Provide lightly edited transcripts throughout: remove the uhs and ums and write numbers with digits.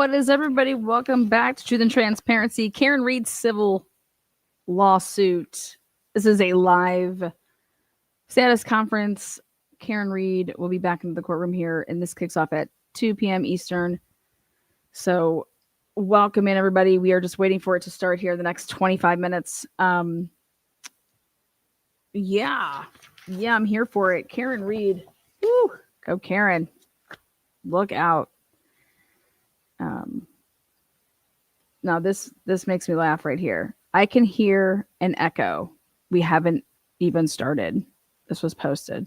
what is everybody? Welcome back to Truth and Transparency. Karen Reed civil lawsuit. This is a live status conference. Karen Reed will be back into the courtroom here, and this kicks off at 2 p.m. Eastern. So, welcome in, everybody. We are just waiting for it to start here the next 25 minutes. Yeah, I'm here for it. Karen Reed. Woo, go Karen. Look out. Now this makes me laugh right here. I can hear an echo. We haven't even started. This was posted.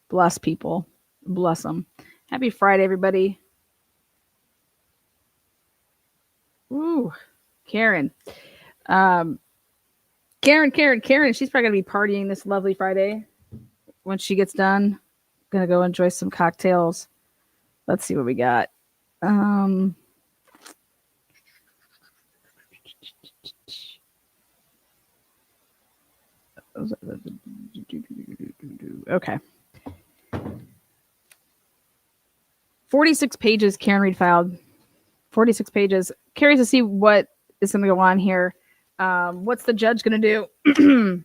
Bless people. Bless them. Happy Friday, everybody. Ooh, Karen. Karen. She's probably gonna be partying this lovely Friday when she gets done. Gonna go enjoy some cocktails. Let's see what we got. Okay. 46 pages Karen Reed filed. 46 pages. Curious to see what is going to go on here. What's the judge going to do?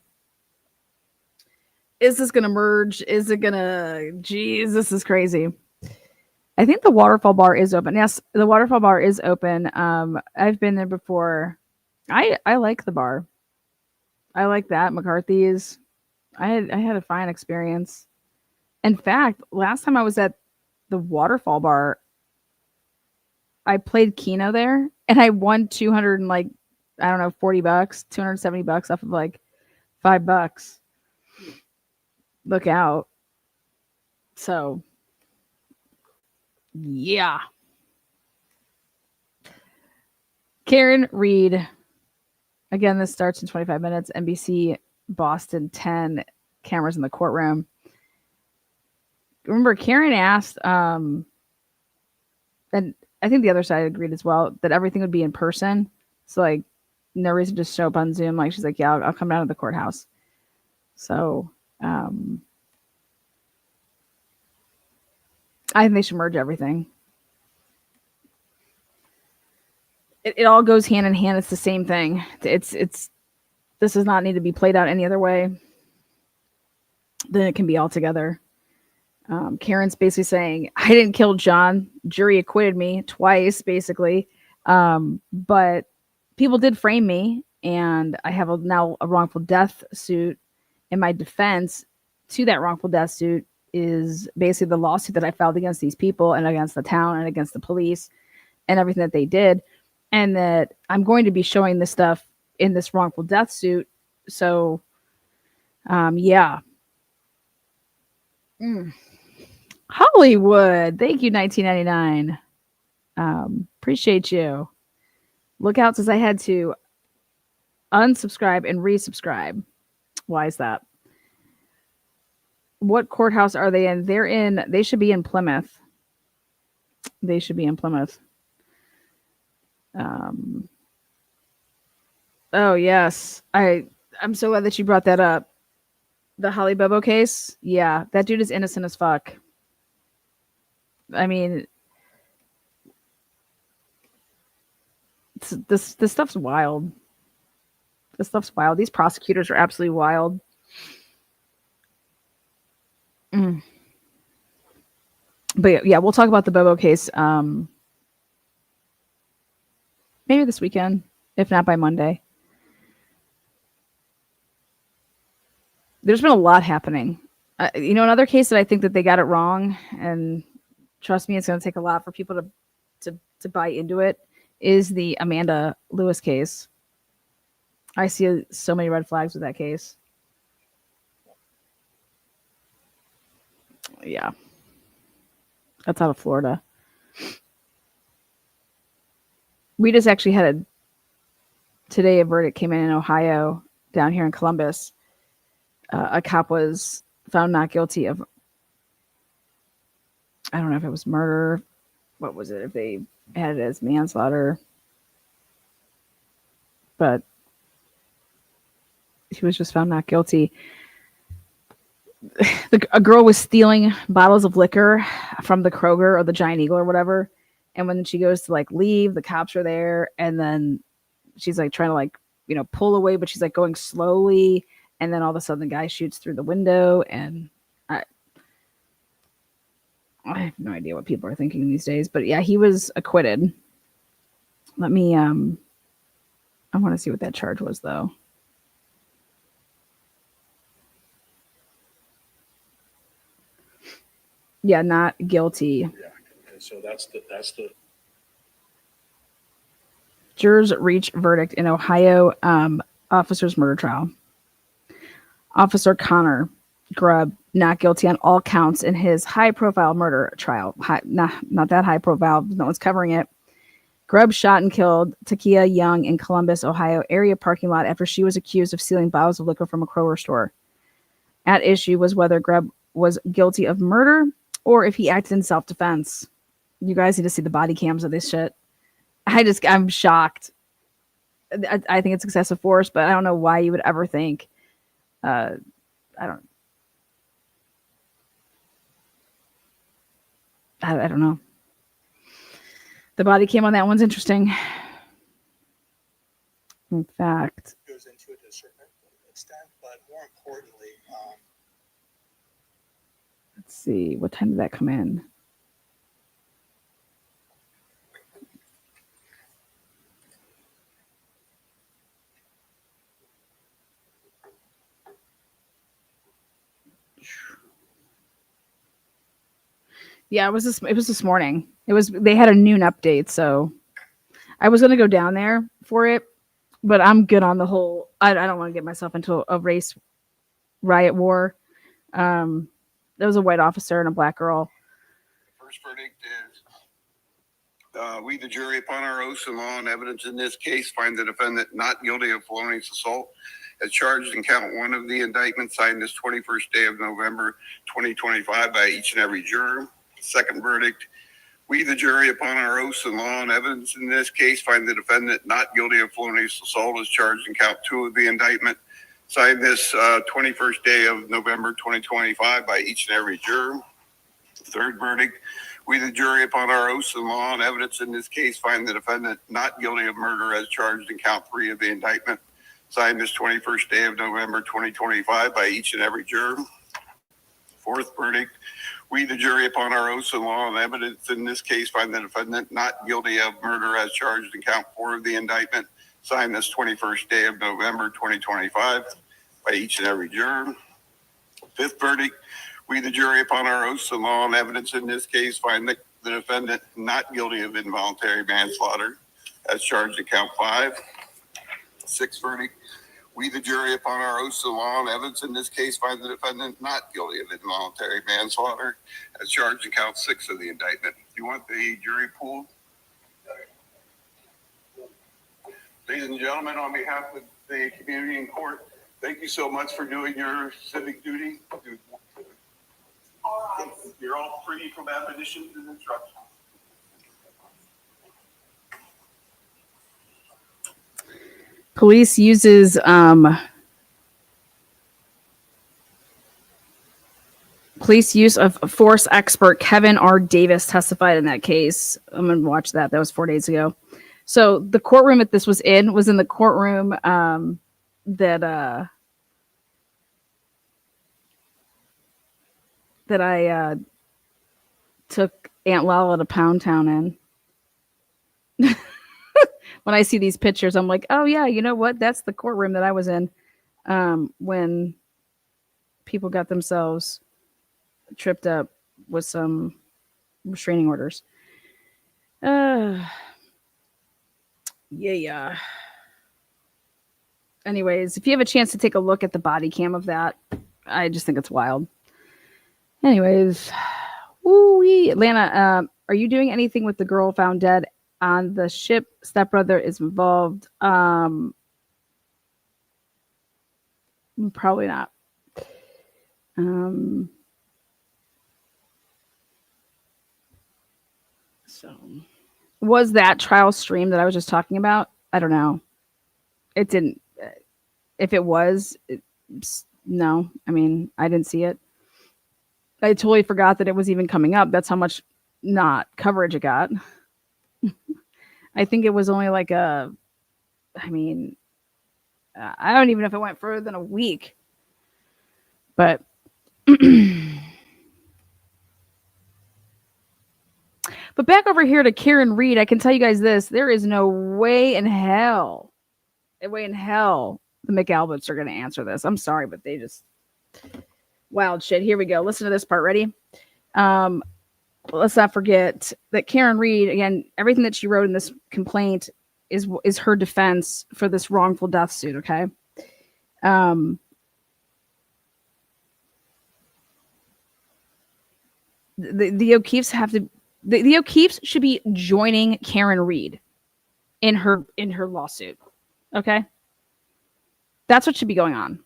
Is this going to merge? Is it going to... Geez, this is crazy. I think the Waterfall Bar is open. Yes, the Waterfall Bar is open. I've been there before. I like the bar. I like that. McCarthy's. I had a fine experience. In fact, last time I was at the Waterfall Bar, I played Keno there, and I won 200 and like, I don't know, $40, $270 off of like $5. Look out. So, yeah. Karen Reed. Again, this starts in 25 minutes. NBC Boston 10 cameras in the courtroom. Remember, Karen asked, and I think the other side agreed as well, that everything would be in person. So, like, no reason to show up on Zoom. Like, she's like, yeah, I'll come down to the courthouse. So, I think they should merge everything. It all goes hand in hand. It's the same thing. This does not need to be played out any other way than it can be all together. Karen's basically saying, I didn't kill John. Jury acquitted me twice, basically. But people did frame me, and I have now a wrongful death suit. And my defense to that wrongful death suit is basically the lawsuit that I filed against these people and against the town and against the police and everything that they did. And that I'm going to be showing this stuff in this wrongful death suit. So, yeah. Hollywood. Thank you, 1999. Appreciate you. Look out, since I had to unsubscribe and resubscribe. Why is that? What courthouse are they in? They should be in Plymouth. They should be in Plymouth. Oh yes. I'm so glad that you brought that up. The Holly Bobo case? Yeah, that dude is innocent as fuck. I mean, this stuff's wild. This stuff's wild. These prosecutors are absolutely wild. But yeah, we'll talk about the Bobo case maybe this weekend, if not by Monday. There's been a lot happening. Another case that I think that they got it wrong, and trust me, it's going to take a lot for people to buy into it, is the Amanda Lewis case. I see so many red flags with that case. Yeah. That's out of Florida. We just actually had today a verdict came in Ohio, down here in Columbus. A cop was found not guilty of, I don't know if it was murder. What was it? If they had it as manslaughter. But he was just found not guilty. a girl was stealing bottles of liquor from the Kroger or the Giant Eagle or whatever. And when she goes to like leave, the cops are there, and then she's like trying to like, pull away, but she's like going slowly, and then all of a sudden the guy shoots through the window, and I have no idea what people are thinking these days, but yeah, he was acquitted. Let me I want to see what that charge was though. Yeah, not guilty. Yeah. Okay. So that's the Jurors reach verdict in Ohio officer's murder trial. Officer Connor Grubb not guilty on all counts in his high-profile murder trial. Not that high-profile. No one's covering it. Grubb shot and killed Takia Young in Columbus, Ohio area parking lot after she was accused of stealing bottles of liquor from a Kroger store. At issue was whether Grubb was guilty of murder or if he acted in self-defense. You guys need to see the body cams of this shit. I'm shocked. I think it's excessive force, but I don't know why you would ever think. I don't know. The body cam on that one's interesting. In fact, goes into it to a certain extent, but more importantly, let's see, what time did that come in? Yeah, it was this morning. They had a noon update, so I was gonna go down there for it, but I'm good on the whole. I don't want to get myself into a race riot war. There was a white officer and a black girl. The first verdict is we, the jury, upon our oaths and law and evidence in this case, find the defendant not guilty of felonious assault as charged in count one of the indictment signed this 21st day of November 2025 by each and every juror. Second verdict, we, the jury, upon our oaths and law and evidence in this case, find the defendant not guilty of felonious assault as charged in count two of the indictment signed this 21st day of November 2025 by each and every juror. Third verdict, we, the jury, upon our oaths and law and evidence in this case, find the defendant not guilty of murder as charged in count three of the indictment signed this 21st day of November 2025 by each and every juror. Fourth verdict, we, the jury, upon our oaths and law and evidence in this case, find the defendant not guilty of murder as charged in count four of the indictment signed this 21st day of November 2025 by each and every juror. Fifth verdict, we, the jury, upon our oaths and law and evidence in this case, find the defendant not guilty of involuntary manslaughter as charged in count five. Sixth verdict, we, the jury, upon our oaths and law and evidence in this case, find the defendant not guilty of involuntary manslaughter as charged in count six of the indictment. Do you want the jury pool? Ladies and gentlemen, on behalf of the community in court, thank you so much for doing your civic duty. You're all free from admonitions and instructions. Police uses police use of force expert Kevin R. Davis testified in that case. I'm gonna watch that. That was 4 days ago. So the courtroom that this was in the courtroom that I took Aunt Lala to Pound Town in. When I see these pictures, I'm like, oh yeah, you know what? That's the courtroom that I was in when people got themselves tripped up with some restraining orders. Yeah. Anyways, if you have a chance to take a look at the body cam of that, I just think it's wild. Anyways, woo-wee. Atlanta, are you doing anything with the girl found dead on the ship? Stepbrother is involved. Probably not. So was that trial stream that I was just talking about? I don't know. It didn't. If it was, no. I mean, I didn't see it. I totally forgot that it was even coming up. That's how much not coverage it got. I think it was only like I mean, I don't even know if it went further than a week. But but back over here to Karen Reed, I can tell you guys this: there is no way in hell, the McAlberts are going to answer this. I'm sorry, but they just wild shit. Here we go. Listen to this part. Ready? Let's not forget that Karen Reed, again, everything that she wrote in this complaint is her defense for this wrongful death suit. Okay. The O'Keefes have to. The O'Keefes should be joining Karen Reed in her lawsuit. Okay. That's what should be going on.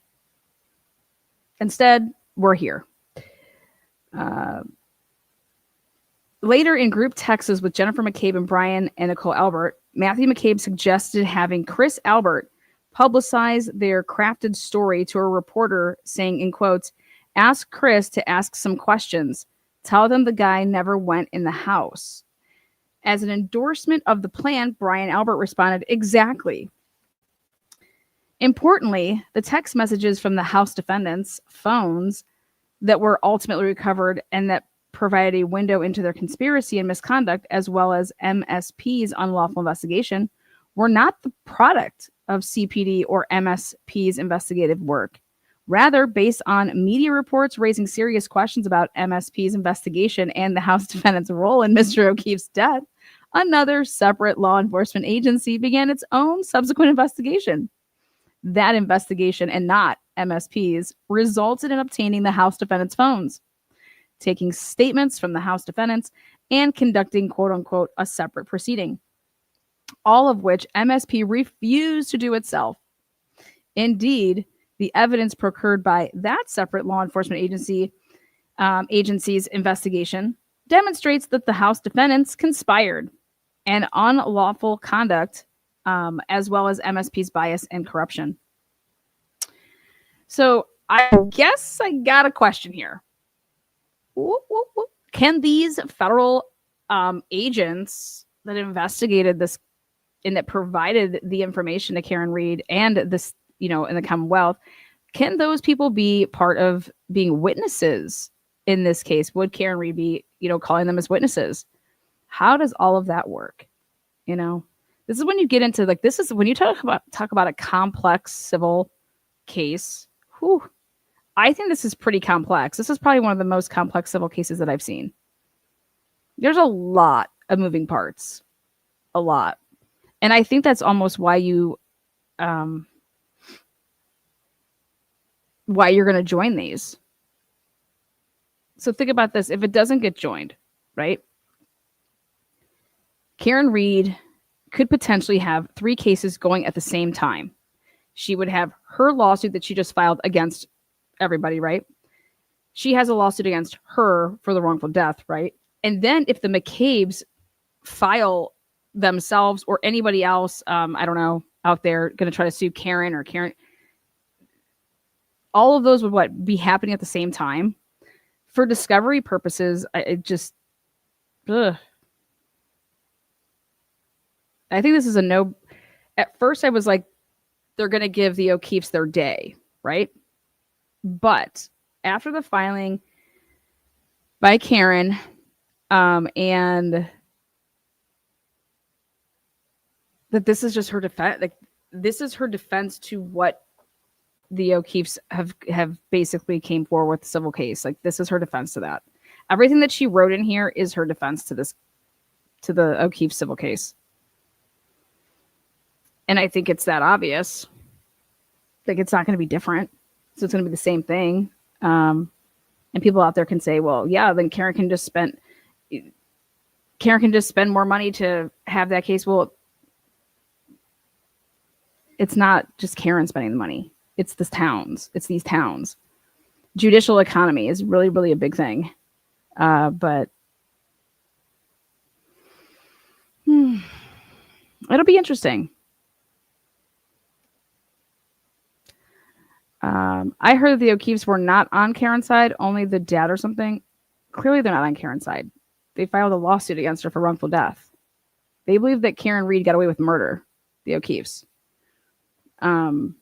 Instead, we're here. Later in group texts with Jennifer McCabe and Brian and Nicole Albert, Matthew McCabe suggested having Chris Albert publicize their crafted story to a reporter, saying, in quotes, "Ask Chris to ask some questions. Tell them the guy never went in the house." As an endorsement of the plan, Brian Albert responded, "Exactly." Importantly, the text messages from the House defendants' phones that were ultimately recovered and that provided a window into their conspiracy and misconduct, as well as MSP's unlawful investigation, were not the product of CPD or MSP's investigative work. Rather, based on media reports raising serious questions about MSP's investigation and the House defendants' role in Mr. O'Keefe's death, another separate law enforcement agency began its own subsequent investigation. That investigation, and not MSP's, resulted in obtaining the House defendants' phones, taking statements from the House defendants, and conducting, quote unquote, a separate proceeding, all of which MSP refused to do itself. Indeed, the evidence procured by that separate law enforcement agency's investigation demonstrates that the House defendants conspired and unlawful conduct, as well as MSP's bias and corruption. So I guess I got a question here. Can these federal agents that investigated this and that provided the information to Karen Reed and this, in the Commonwealth, can those people be part of being witnesses in this case? Would Karen Reed be, calling them as witnesses? How does all of that work? This is when you get into this is when you talk about a complex civil case. Whew, I think this is pretty complex. This is probably one of the most complex civil cases that I've seen. There's a lot of moving parts, a lot. And I think that's almost why you're going to join these. So think about this. If it doesn't get joined, right? Karen Reed could potentially have 3 cases going at the same time. She would have her lawsuit that she just filed against everybody, right? She has a lawsuit against her for the wrongful death, right? And then if the McCabes file themselves or anybody else, I don't know, out there going to try to sue Karen or Karen, all of those would be happening at the same time. For discovery purposes, I think this is a no. At first, I was like, they're going to give the O'Keefes their day, right? But after the filing by Karen, and that this is just her defense, this is her defense to what the O'Keefes have basically came forward with the civil case. This is her defense to that. Everything that she wrote in here is her defense to the O'Keefe civil case. And I think it's that obvious. It's not going to be different. So it's going to be the same thing. And people out there can say, well, yeah, then Karen can just spend more money to have that case. Well, it's not just Karen spending the money. It's the towns. It's these towns. Judicial economy is really, really a big thing. But it'll be interesting. I heard the O'Keefes were not on Karen's side, only the dad or something. clearly they're not on Karen's side. They filed a lawsuit against her for wrongful death. They believe that Karen Reed got away with murder, the O'Keefes. And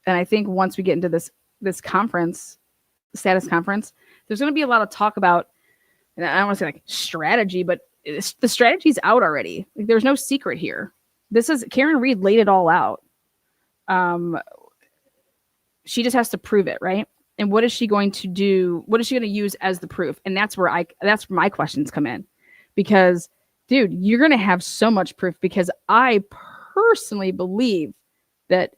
I think once we get into this conference, status conference, there's going to be a lot of talk about, and I don't want to say like strategy, but the strategy's out already. Like, there's no secret here. This is Karen Reed laid it all out. She just has to prove it, right? And what is she going to do? What is she going to use as the proof? And that's where my questions come in, because, dude, you're going to have so much proof, because I personally believe that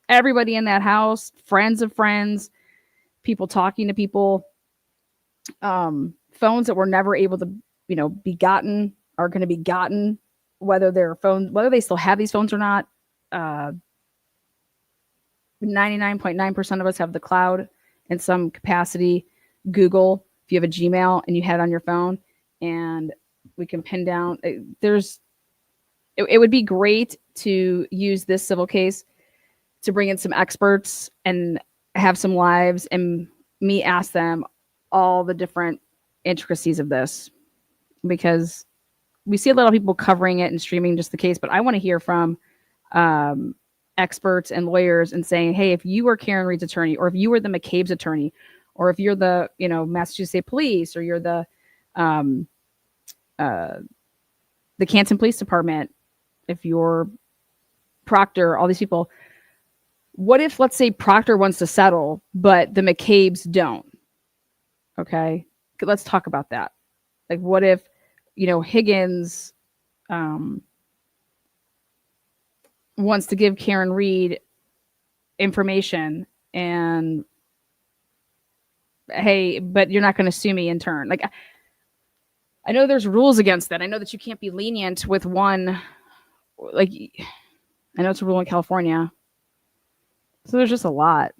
everybody in that house, friends of friends, people talking to people, phones that were never able to, be gotten are going to be gotten, whether they still have these phones or not. 99.9% of us have the cloud in some capacity. Google, if you have a Gmail and you had it on your phone, and we can pin down. It would be great to use this civil case to bring in some experts and have some lives and me ask them all the different intricacies of this, because we see a lot of people covering it and streaming just the case, but I want to hear from experts and lawyers and saying, hey, if you were Karen Reed's attorney, or if you were the McCabe's attorney, or if you're the, Massachusetts State Police, or you're the Canton Police Department, if you're Proctor, all these people, what if, let's say, Proctor wants to settle, but the McCabe's don't? Okay, let's talk about that. Like, what if, Higgins wants to give Karen Reed information, and hey, but you're not going to sue me in turn. Like, I know there's rules against that. I know that you can't be lenient with one. Like, I know it's a rule in California. So there's just a lot.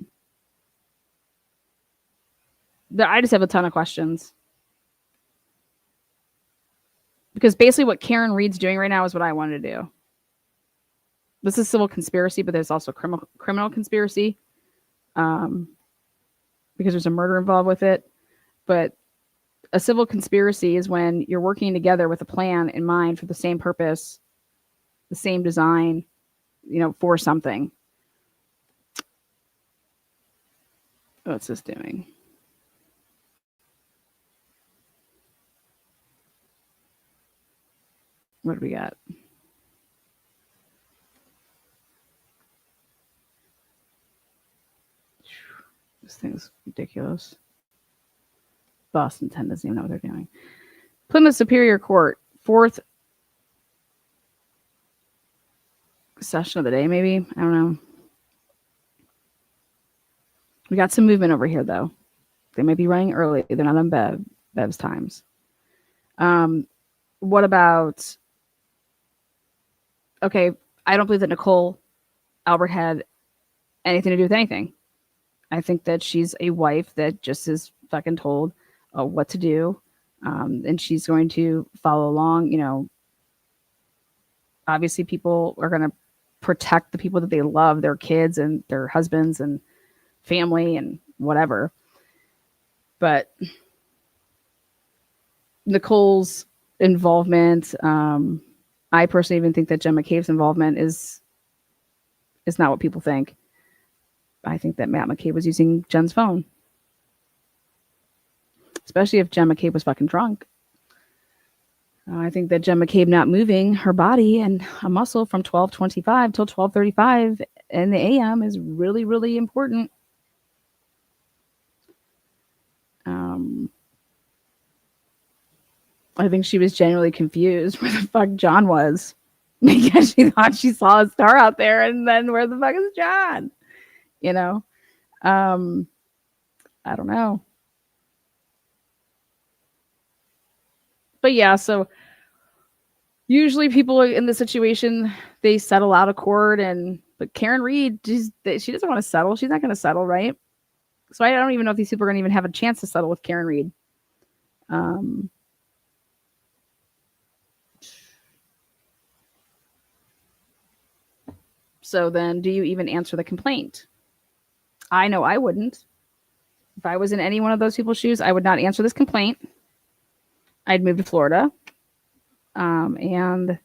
I just have a ton of questions. Because basically what Karen Reed's doing right now is what I wanted to do. This is civil conspiracy, but there's also criminal conspiracy, because there's a murder involved with it. But a civil conspiracy is when you're working together with a plan in mind for the same purpose, the same design, for something. What's this doing? What do we got? This thing's ridiculous. Boston 10 doesn't even know what they're doing. Plymouth Superior Court, fourth session of the day, maybe. I don't know. We got some movement over here, though. They might be running early. They're not on Bev's times. What about... Okay, I don't believe that Nicole Albert had anything to do with anything. I think that she's a wife that just is fucking told what to do, and she's going to follow along. Obviously people are going to protect the people that they love, their kids and their husbands and family and whatever. But Nicole's involvement, I personally even think that Jen McCabe's involvement is not what people think. I think that Matt McCabe was using Jen's phone. Especially if Jen McCabe was fucking drunk. I think that Jen McCabe not moving her body and a muscle from 12:25 till 12:35 in the AM is really, really important. I think she was genuinely confused where the fuck John was, because she thought she saw a star out there, and then where the fuck is John? I don't know. But yeah, so usually people in this situation, they settle out of court, but Karen Reed, she doesn't want to settle. She's not going to settle, right? So I don't even know if these people are going to even have a chance to settle with Karen Reed. So then do you even answer the complaint? I know I wouldn't. If I was in any one of those people's shoes, I would not answer this complaint. I'd move to Florida. And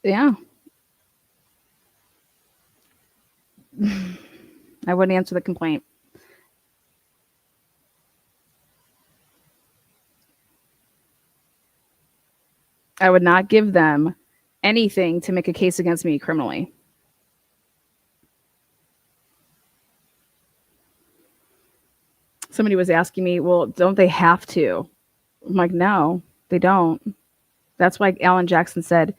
yeah, I wouldn't answer the complaint. I would not give them anything to make a case against me criminally. Somebody was asking me, well, don't they have to? I'm like, no, they don't. That's why Alan Jackson said,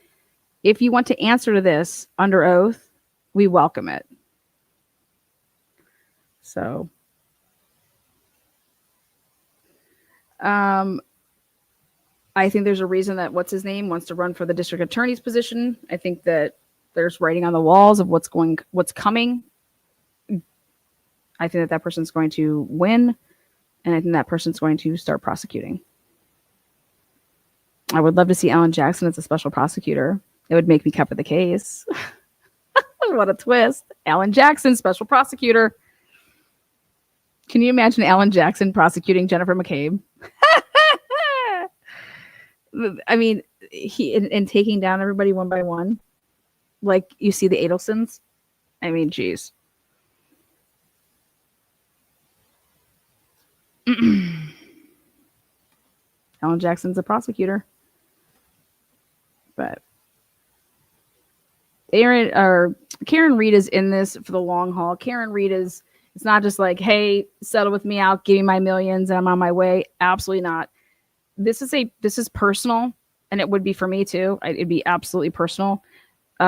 if you want to answer to this under oath, we welcome it. So, I think there's a reason that what's his name wants to run for the district attorney's position. I think that there's writing on the walls of what's coming. I think that that person's going to win, and I think that person's going to start prosecuting. I would love to see Alan Jackson as a special prosecutor. It would make me cover the case. What a twist. Alan Jackson, special prosecutor. Can you imagine Alan Jackson prosecuting Jennifer McCabe? I mean, he in taking down everybody one by one, like you see the Adelsons. I mean, geez. Alan Jackson's a prosecutor, but Karen Reed is in this for the long haul. Karen Reed is. It's not just like, hey, settle with me, I'll give you my millions, and I'm on my way. Absolutely not. This is personal, and it would be for me too. It'd be absolutely personal,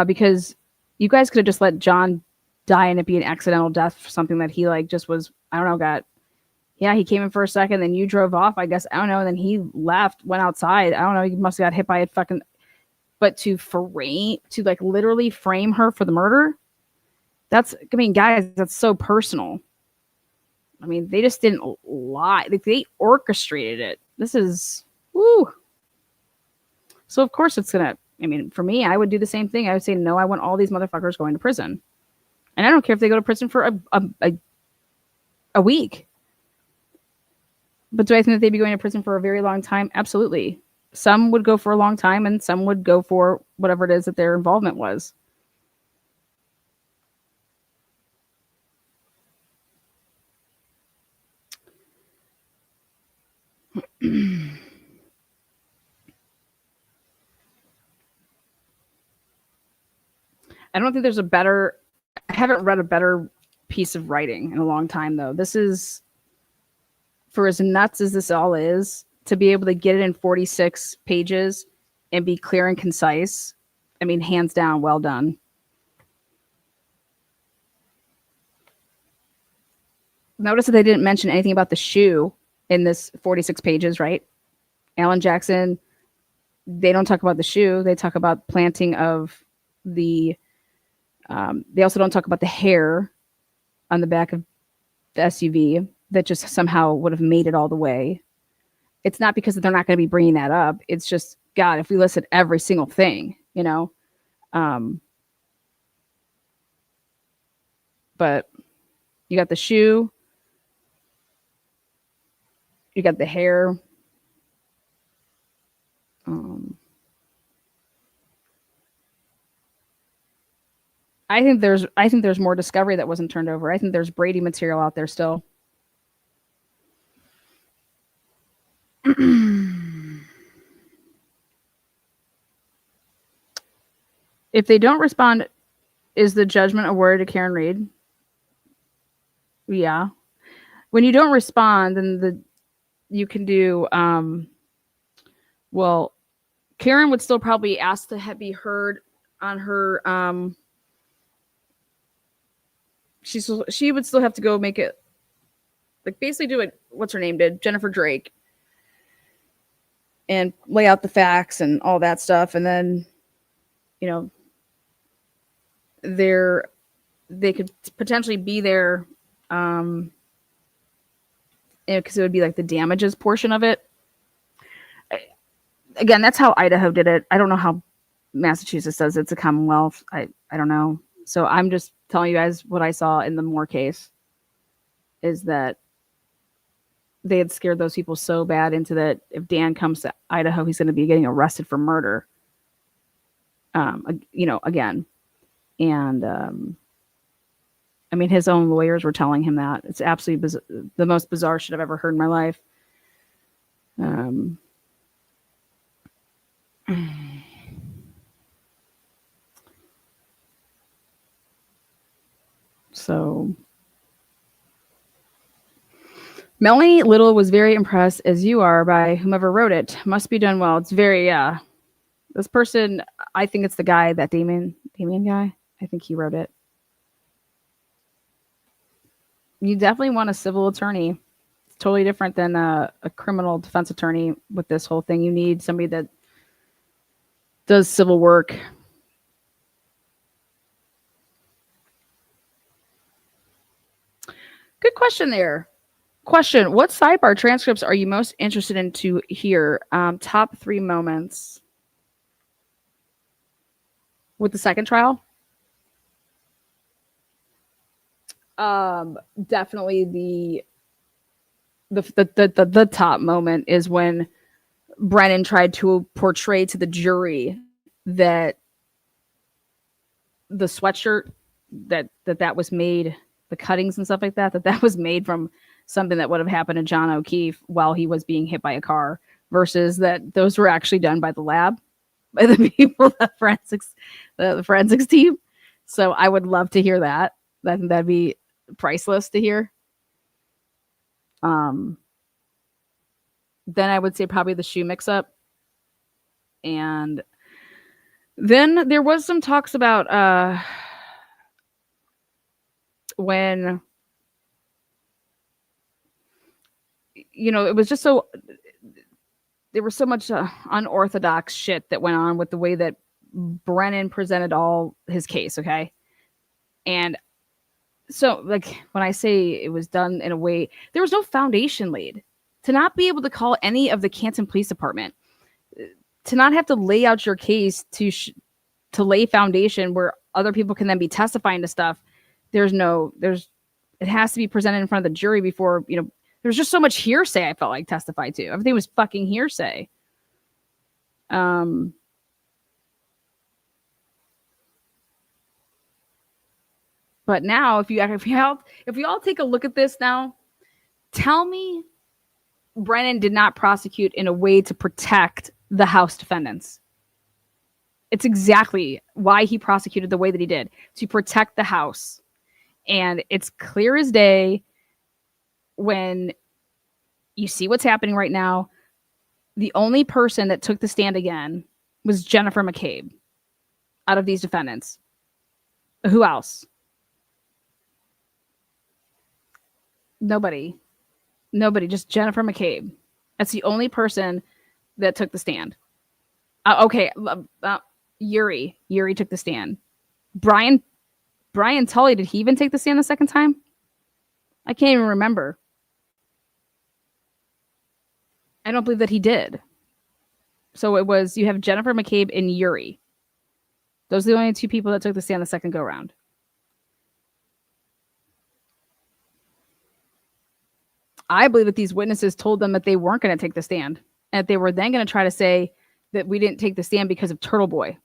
because you guys could have just let John die and it be an accidental death for something that he just was, I don't know, he came in for a second, then you drove off, I guess, I don't know, and then he left, went outside. I don't know, he must have got hit by a fucking, but to literally frame her for the murder, guys, that's so personal. I mean, they just didn't lie. They orchestrated it. This is, woo. So of course it's gonna, for me, I would do the same thing. I would say, no, I want all these motherfuckers going to prison. And I don't care if they go to prison for a week. But do I think that they'd be going to prison for a very long time? Absolutely. Some would go for a long time, and some would go for whatever it is that their involvement was. I don't think there's I haven't read a better piece of writing in a long time, though. This is, for as nuts as this all is, to be able to get it in 46 pages and be clear and concise. Hands down, well done. Notice that they didn't mention anything about the shoe in this 46 pages, right? Alan Jackson, they don't talk about the shoe. They talk about planting of the, they also don't talk about the hair on the back of the SUV that just somehow would have made it all the way. It's not because they're not going to be bringing that up. It's just, God, if we listed every single thing, but you got the shoe, you got the hair. I think there's more discovery that wasn't turned over. I think there's Brady material out there still. If they don't respond, is the judgment awarded to Karen Reed? Yeah. When you don't respond, then you can do, well, Karen would still probably ask to be heard on her, she would still have to go make it, basically do it, what's her name did, Jennifer Drake, and lay out the facts and all that stuff. And then, they could potentially be there, because it would be the damages portion of it. Again, that's how Idaho did it. I don't know how Massachusetts does it. It's a Commonwealth. I don't know. So I'm just telling you guys what I saw in the Moore case. is that they had scared those people so bad into that if Dan comes to Idaho, he's going to be getting arrested for murder. Again. And I mean, his own lawyers were telling him that. It's absolutely the most bizarre shit I've ever heard in my life. So Melanie Little was very impressed, as you are, by whomever wrote it. Must be done well. It's very, this person, I think it's the guy, that Damien guy. I think he wrote it. You definitely want a civil attorney. It's totally different than a criminal defense attorney with this whole thing. You need somebody that does civil work. Good question there. Question: what sidebar transcripts are you most interested in to hear? Top 3 moments with the second trial. Definitely the top moment is when Brennan tried to portray to the jury that the sweatshirt that was made, the cuttings and stuff like that was made from something that would have happened to John O'Keefe while he was being hit by a car, versus that those were actually done by the lab, by the people, the forensics team. So I would love to hear that. That'd be priceless to hear. Then I would say probably the shoe mix-up. And then there was some talks about when, it was just so, there was so much unorthodox shit that went on with the way that Brennan presented all his case, okay? And so, like, when I say it was done in a way, there was no foundation laid. To not be able to call any of the Canton Police Department, to not have to lay out your case to lay foundation where other people can then be testifying to stuff. It has to be presented in front of the jury before, there's just so much hearsay I felt like testified to. Everything was fucking hearsay. But now, if you all take a look at this now, tell me Brennan did not prosecute in a way to protect the House defendants. It's exactly why he prosecuted the way that he did, to protect the House. And it's clear as day when you see what's happening right now. The only person that took the stand again was Jennifer McCabe out of these defendants. Who else? Nobody, just Jennifer McCabe. That's the only person that took the stand. Yuri took the stand. Brian Tully, did he even take the stand the second time? I can't even remember. I don't believe that he did. So you have Jennifer McCabe and Yuri. Those are the only 2 people that took the stand the second go round. I believe that these witnesses told them that they weren't going to take the stand, and that they were then going to try to say that we didn't take the stand because of Turtle Boy,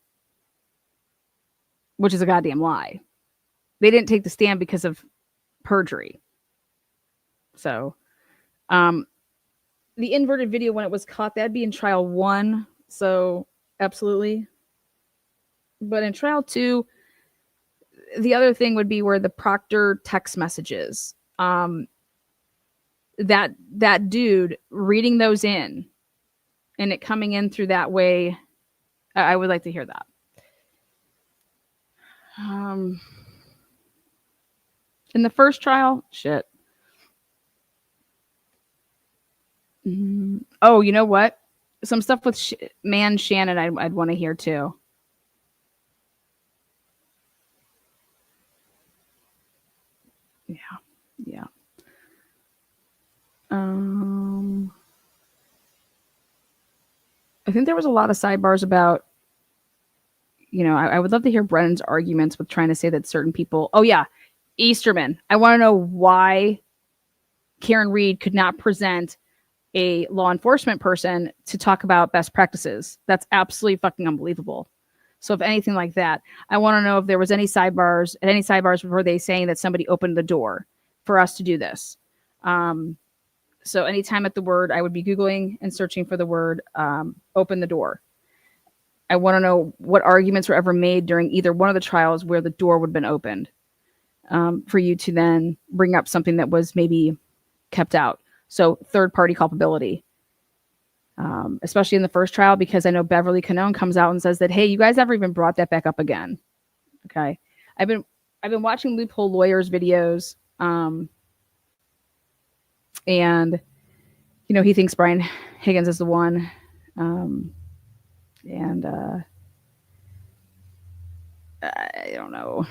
which is a goddamn lie. They didn't take the stand because of perjury. So, the inverted video, when it was caught, that'd be in trial 1. So absolutely. But in trial 2, the other thing would be where the Proctor text messages, that dude reading those in and it coming in through that way. I would like to hear that. In the first trial, shit. Oh, you know what? Some stuff with Shannon I'd want to hear too. Yeah. I think there was a lot of sidebars about, I would love to hear Brennan's arguments with trying to say that certain people. Oh yeah, Easterman. I want to know why Karen Reed could not present a law enforcement person to talk about best practices. That's absolutely fucking unbelievable. So if anything like that, I want to know if there was any sidebars were they saying that somebody opened the door for us to do this. So anytime at the word, I would be Googling and searching for the word open the door. I want to know what arguments were ever made during either one of the trials where the door would have been opened for you to then bring up something that was maybe kept out. So third party culpability, especially in the first trial, because I know Beverly Canone comes out and says that, hey, you guys never even brought that back up again. Okay. I've been watching Loophole Lawyers videos. And, you know, he thinks Brian Higgins is the one. I don't know.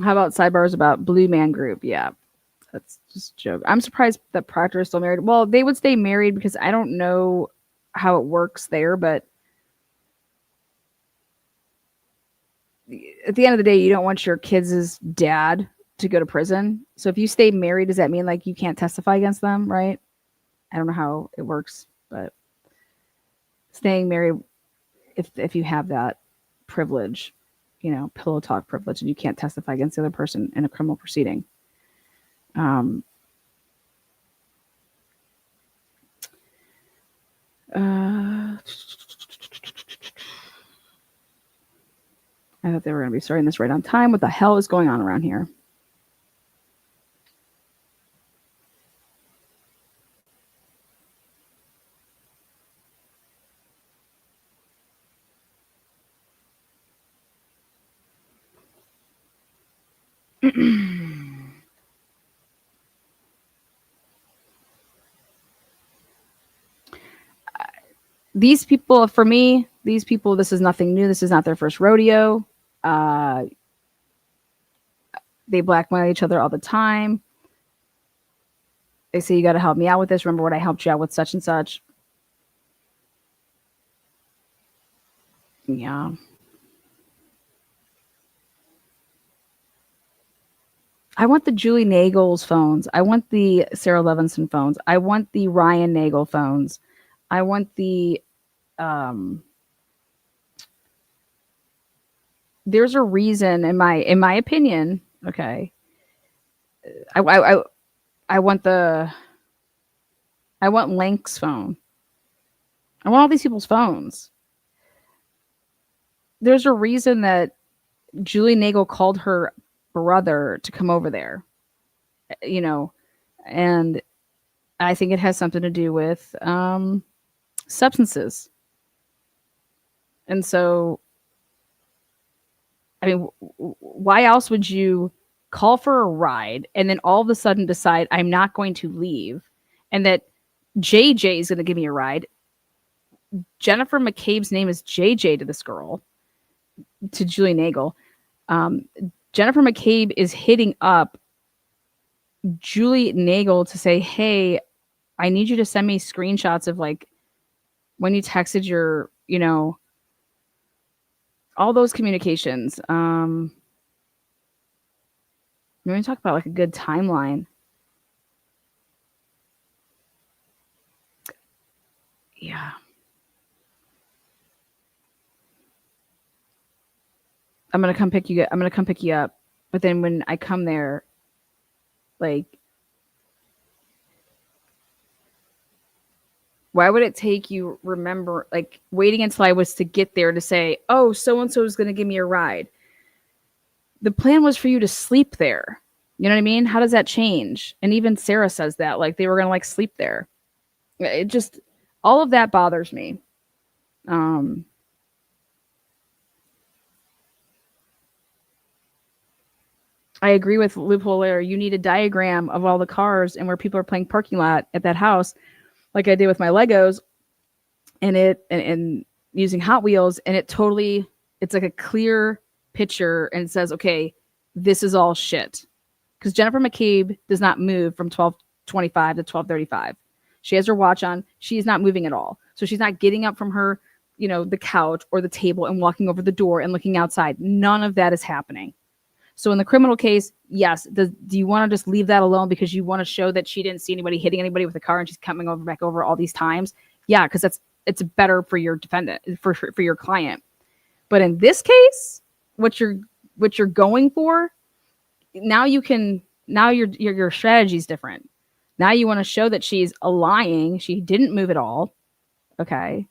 How about sidebars about Blue Man Group? Yeah, that's just a joke. I'm surprised that Proctor is still married. Well, they would stay married because I don't know how it works there, but at the end of the day, you don't want your kids' dad to go to prison. So if you stay married, does that mean like you can't testify against them, right? I don't know how it works, but staying married, if you have that privilege, you know, pillow talk privilege, and you can't testify against the other person in a criminal proceeding. I thought they were going to be starting this right on time. What the hell is going on around here? These people, for me, this is nothing new. This is not their first rodeo. They blackmail each other all the time. They say, you got to help me out with this. Remember when I helped you out with such and such? Yeah. I want the Julie Nagel's phones. I want the Sarah Levinson phones. I want the Ryan Nagel phones. I want the there's a reason in my opinion, okay. I want Lank's phone. I want all these people's phones. There's a reason that Julie Nagel called her brother to come over there, you know, and I think it has something to do with substances. And so, I mean, why else would you call for a ride and then all of a sudden decide I'm not going to leave and that JJ is going to give me a ride? Jennifer McCabe's name is JJ to this girl, to Julie Nagel. Jennifer McCabe is hitting up Julie Nagel to say, hey, I need you to send me screenshots of like when you texted your, you know, all those communications. We're going to talk about like a good timeline. Yeah. I'm going to come pick you up. But then when I come there, like, why would it take you waiting until I was to get there to say, oh, so-and-so is going to give me a ride? The plan was for you to sleep there. You know what I mean? How does that change? And even Sarah says that, like they were going to like sleep there. It just, all of that bothers me. I agree with Loophole Layer. You need a diagram of all the cars and where people are playing parking lot at that house, like I did with my Legos, and using Hot Wheels, and it's like a clear picture and it says, okay, this is all shit. Because Jennifer McCabe does not move from 12:25 to 12:35. She has her watch on. She's not moving at all. So she's not getting up from her, the couch or the table and walking over the door and looking outside. None of that is happening. So in the criminal case, yes, do you want to just leave that alone because you want to show that she didn't see anybody hitting anybody with a car and she's coming back over all these times? Yeah, because it's better for your defendant, for your client. But in this case, what you're going for, now your strategy is different. Now you want to show that she's lying. She didn't move at all. Okay.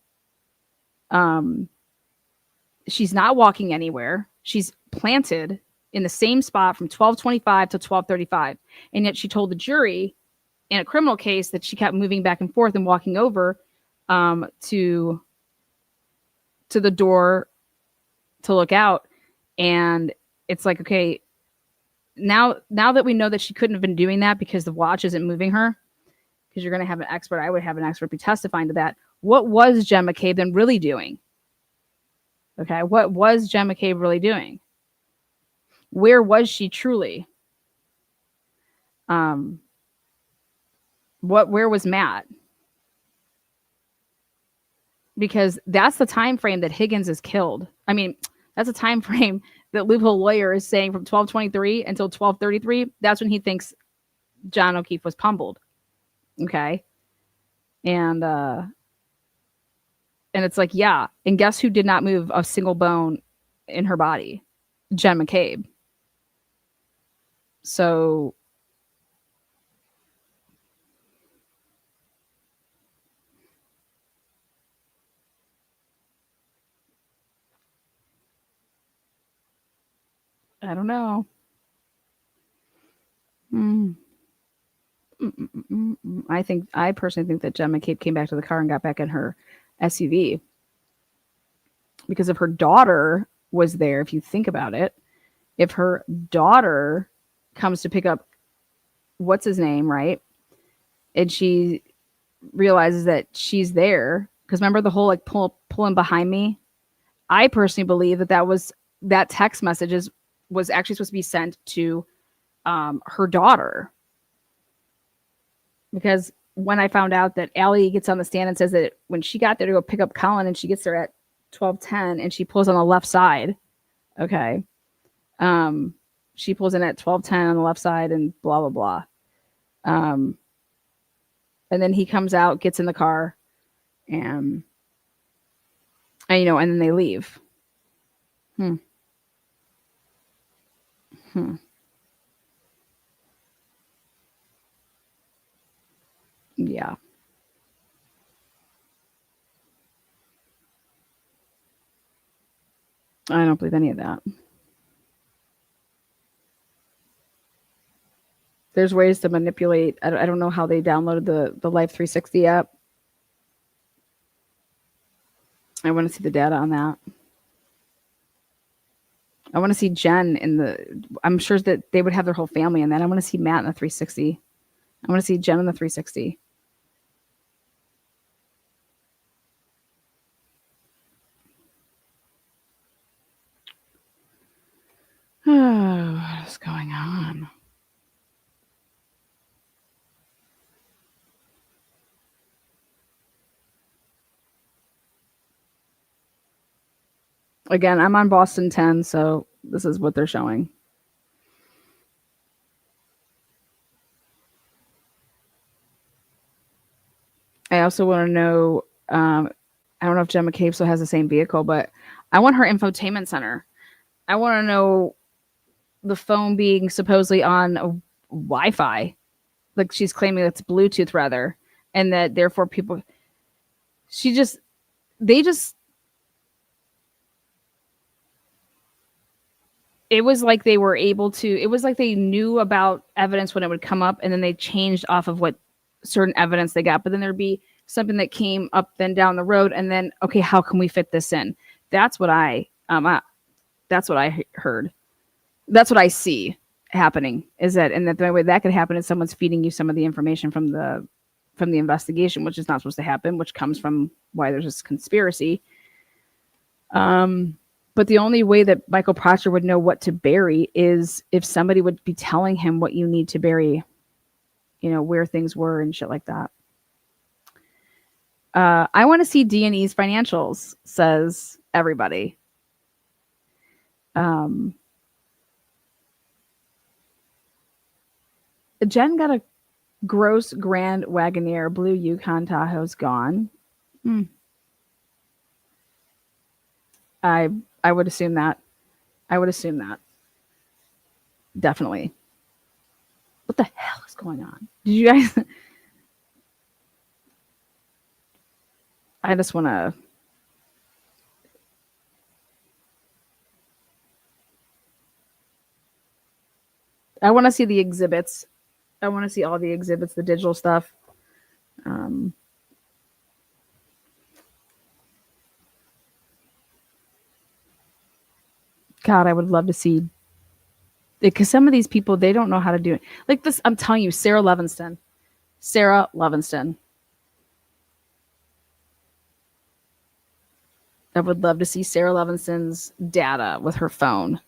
She's not walking anywhere. She's planted in the same spot from 12:25 to 12:35. And yet she told the jury in a criminal case that she kept moving back and forth and walking over to the door to look out. And it's like, okay, now that we know that she couldn't have been doing that because the watch isn't moving her, because you're going to have an expert, I would have an expert be testifying to that. What was Jen McCabe then really doing? Okay, what was Jen McCabe really doing? Where was she truly? Where was Matt? Because that's the time frame that Higgins is killed. I mean, that's a time frame that Loophole Lawyer is saying from 12:23 until 12:33. That's when he thinks John O'Keefe was pummeled. Okay. And it's like, yeah. And guess who did not move a single bone in her body? Jen McCabe. So I don't know. I personally think that Jen McCabe came back to the car and got back in her SUV because if her daughter was there, if you think about it, if her daughter comes to pick up what's his name, right? And she realizes that she's there because remember the whole like pulling behind me. I personally believe that text messages was actually supposed to be sent to her daughter. Because when I found out that Allie gets on the stand and says that when she got there to go pick up Colin and she gets there at 12:10 and she pulls on the left side. Okay. She pulls in at 12:10 on the left side and blah, blah, blah. And then he comes out, gets in the car and then they leave. Yeah. I don't believe any of that. There's ways to manipulate. I don't know how they downloaded the Life 360 app. I want to see the data on that. I want to see Jen I'm sure that they would have their whole family in that. I want to see Matt in the 360. I want to see Jen in the 360. What is going on? Again, I'm on Boston 10, so this is what they're showing. I also want to know, I don't know if Jen McCabe still has the same vehicle, but I want her infotainment center. I want to know the phone being supposedly on Wi-Fi. Like she's claiming it's Bluetooth rather. And that therefore it was like they were able to, it was like they knew about evidence when it would come up and then they changed off of what certain evidence they got. But then there'd be something that came up then down the road and then, okay, how can we fit this in? That's what I heard. That's what I see. happening. Is that, and that the way that could happen is someone's feeding you some of the information from the investigation, which is not supposed to happen, which comes from why there's this conspiracy. But the only way that Michael Proctor would know what to bury is if somebody would be telling him what you need to bury, you know, where things were and shit like that. I want to see D&E's financials, says everybody. Jen got a gross Grand Wagoneer. Blue Yukon Tahoe's gone. I would assume that. Definitely. What the hell is going on? Did you guys? I just want to. I want to see the exhibits. I want to see all the exhibits, the digital stuff. God, I would love to see, because some of these people, they don't know how to do it. Like this, I'm telling you, Sarah Levinston. I would love to see Sarah Levinston's data with her phone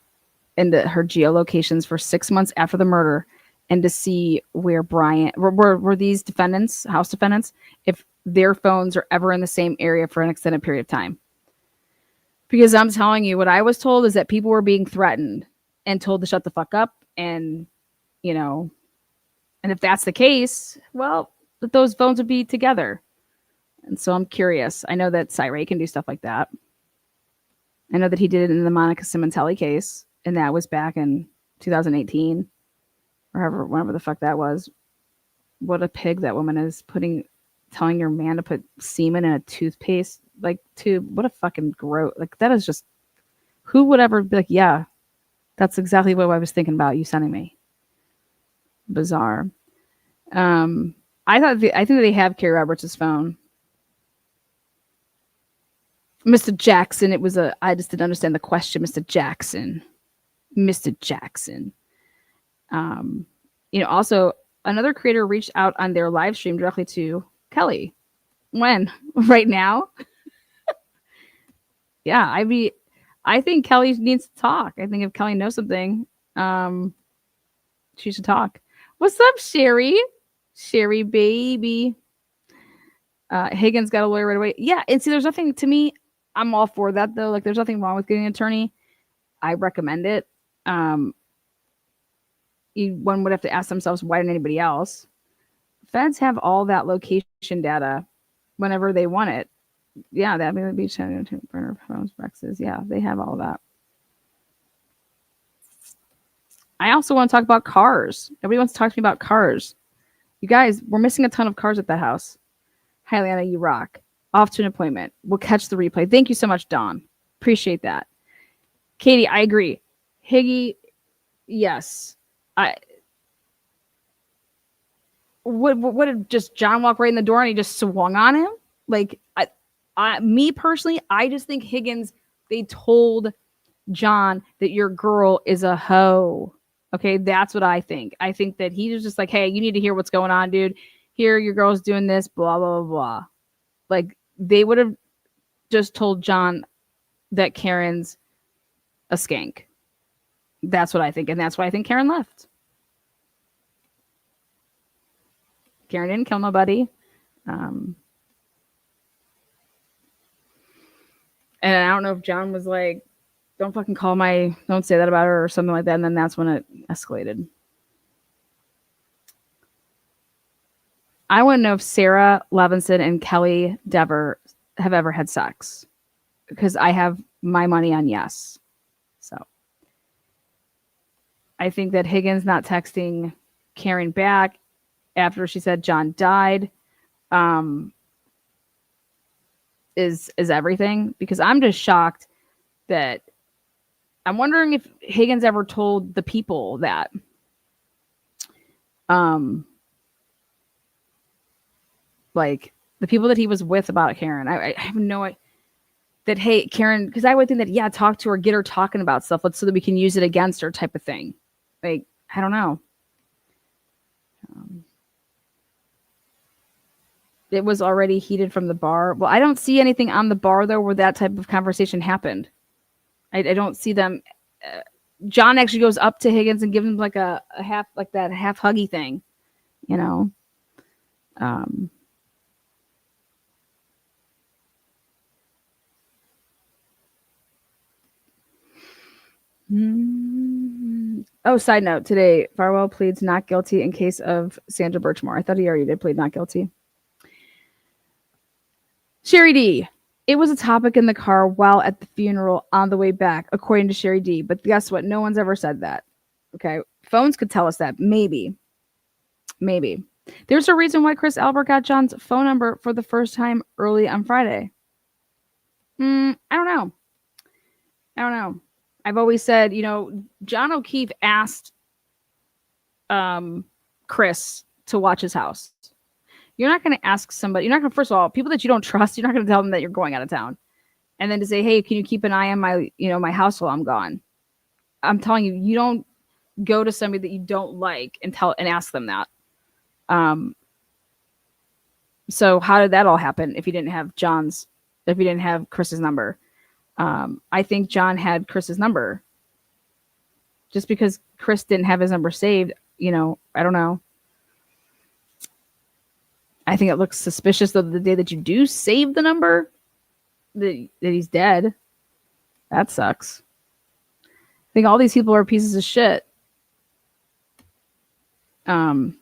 and her geolocations for 6 months after the murder, and to see where Brian, were these defendants, house defendants, if their phones are ever in the same area for an extended period of time. Because I'm telling you, what I was told is that people were being threatened and told to shut the fuck up. And, you know, and if that's the case, well, that those phones would be together. And so I'm curious. I know that Cyray can do stuff like that. I know that he did it in the Monica Simontelli case, and that was back in 2018, or whenever the fuck that was. What a pig that woman is, telling your man to put semen in a toothpaste tube. What a fucking gross. Like, that is just, who would ever be like, yeah, that's exactly what I was thinking about you sending me. Bizarre. I think they have Kerry Roberts' phone. Mr. Jackson, I just didn't understand the question, Mr. Jackson. You know, also another creator reached out on their live stream directly to Kelly. When? Right now? Yeah, I think Kelly needs to talk. I think if Kelly knows something, she should talk. What's up, Sherry? Sherry, baby. Higgins got a lawyer right away. Yeah, and see, there's nothing, to me, I'm all for that, though. Like, there's nothing wrong with getting an attorney. I recommend it. One would have to ask themselves, why didn't anybody else? Feds have all that location data whenever they want it. Yeah, that may be burner phones, Rexes. Yeah, they have all of that. I also want to talk about cars. Everybody wants to talk to me about cars. You guys, we're missing a ton of cars at that house. Hi, Lana, you rock. Off to an appointment. We'll catch the replay. Thank you so much, Dawn. Appreciate that. Katie, I agree. Higgy, yes. What did just John walk right in the door and he just swung on him? Like, me personally, I just think Higgins, they told John that your girl is a hoe. Okay, that's what I think. I think that he was just like, hey, you need to hear what's going on, dude. Here, your girl's doing this, blah, blah, blah, blah. Like, they would have just told John that Karen's a skank. That's what I think. And that's why I think Karen left. Karen didn't kill nobody. And I don't know if John was like, don't say that about her or something like that. And then that's when it escalated. I want to know if Sarah Levinson and Kelly Dever have ever had sex, because I have my money on yes. So I think that Higgins not texting Karen back after she said John died is everything, because I'm just shocked that I'm wondering if Higgins ever told the people that like the people that he was with about Karen. I have no idea that, hey, Karen, because I would think that, yeah, talk to her, get her talking about stuff, so that we can use it against her type of thing. Like, I don't know. It was already heated from the bar. Well, I don't see anything on the bar though where that type of conversation happened. I don't see them. John actually goes up to Higgins and gives him like a half, like that half huggy thing, you know. Oh, side note, today Farwell pleads not guilty in case of Sandra Birchmore. I thought he already did plead not guilty. Sherry D. It was a topic in the car while at the funeral on the way back, according to Sherry D. But guess what? No one's ever said that. Okay. Phones could tell us that. Maybe. There's a reason why Chris Albert got John's phone number for the first time early on Friday. I don't know. I've always said, you know, John O'Keefe asked Chris to watch his house. You're not going to ask somebody, you're not going to, first of all, people that you don't trust, you're not going to tell them that you're going out of town. And then to say, hey, can you keep an eye on my, you know, my house while I'm gone? I'm telling you, you don't go to somebody that you don't like and ask them that. So how did that all happen if you didn't have Chris's number? I think John had Chris's number. Just because Chris didn't have his number saved, you know, I don't know. I think it looks suspicious though the day that you do save the number that he's dead. That sucks. I think all these people are pieces of shit. Add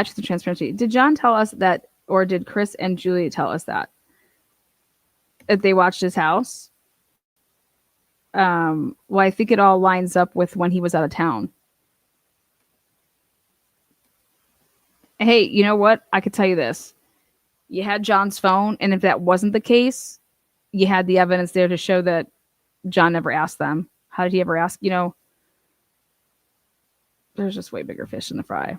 to the transparency. Did John tell us that, or did Chris and Julie tell us that they watched his house? Well, I think it all lines up with when he was out of town. Hey, you know what? I could tell you this. You had John's phone, and if that wasn't the case, you had the evidence there to show that John never asked them. How did he ever ask? You know, there's just way bigger fish in the fry.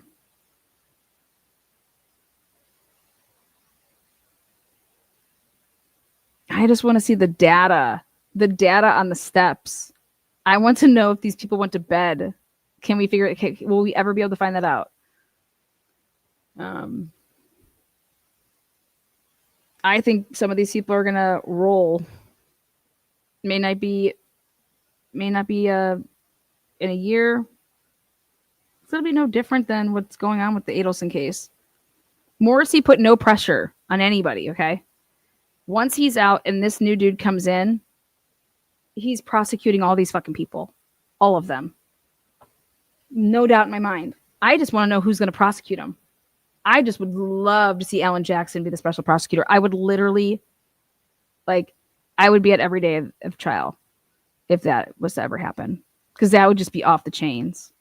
I just want to see the data on the steps. I want to know if these people went to bed. Can we figure it? Will we ever be able to find that out? I think some of these people are gonna roll. May not be in a year. It's gonna be no different than what's going on with the Adelson case. Morrissey put no pressure on anybody, okay? Once he's out and this new dude comes in, he's prosecuting all these fucking people. All of them. No doubt in my mind. I just want to know who's going to prosecute him. I just would love to see Alan Jackson be the special prosecutor. I would literally, I would be at every day of trial if that was to ever happen. Because that would just be off the chains.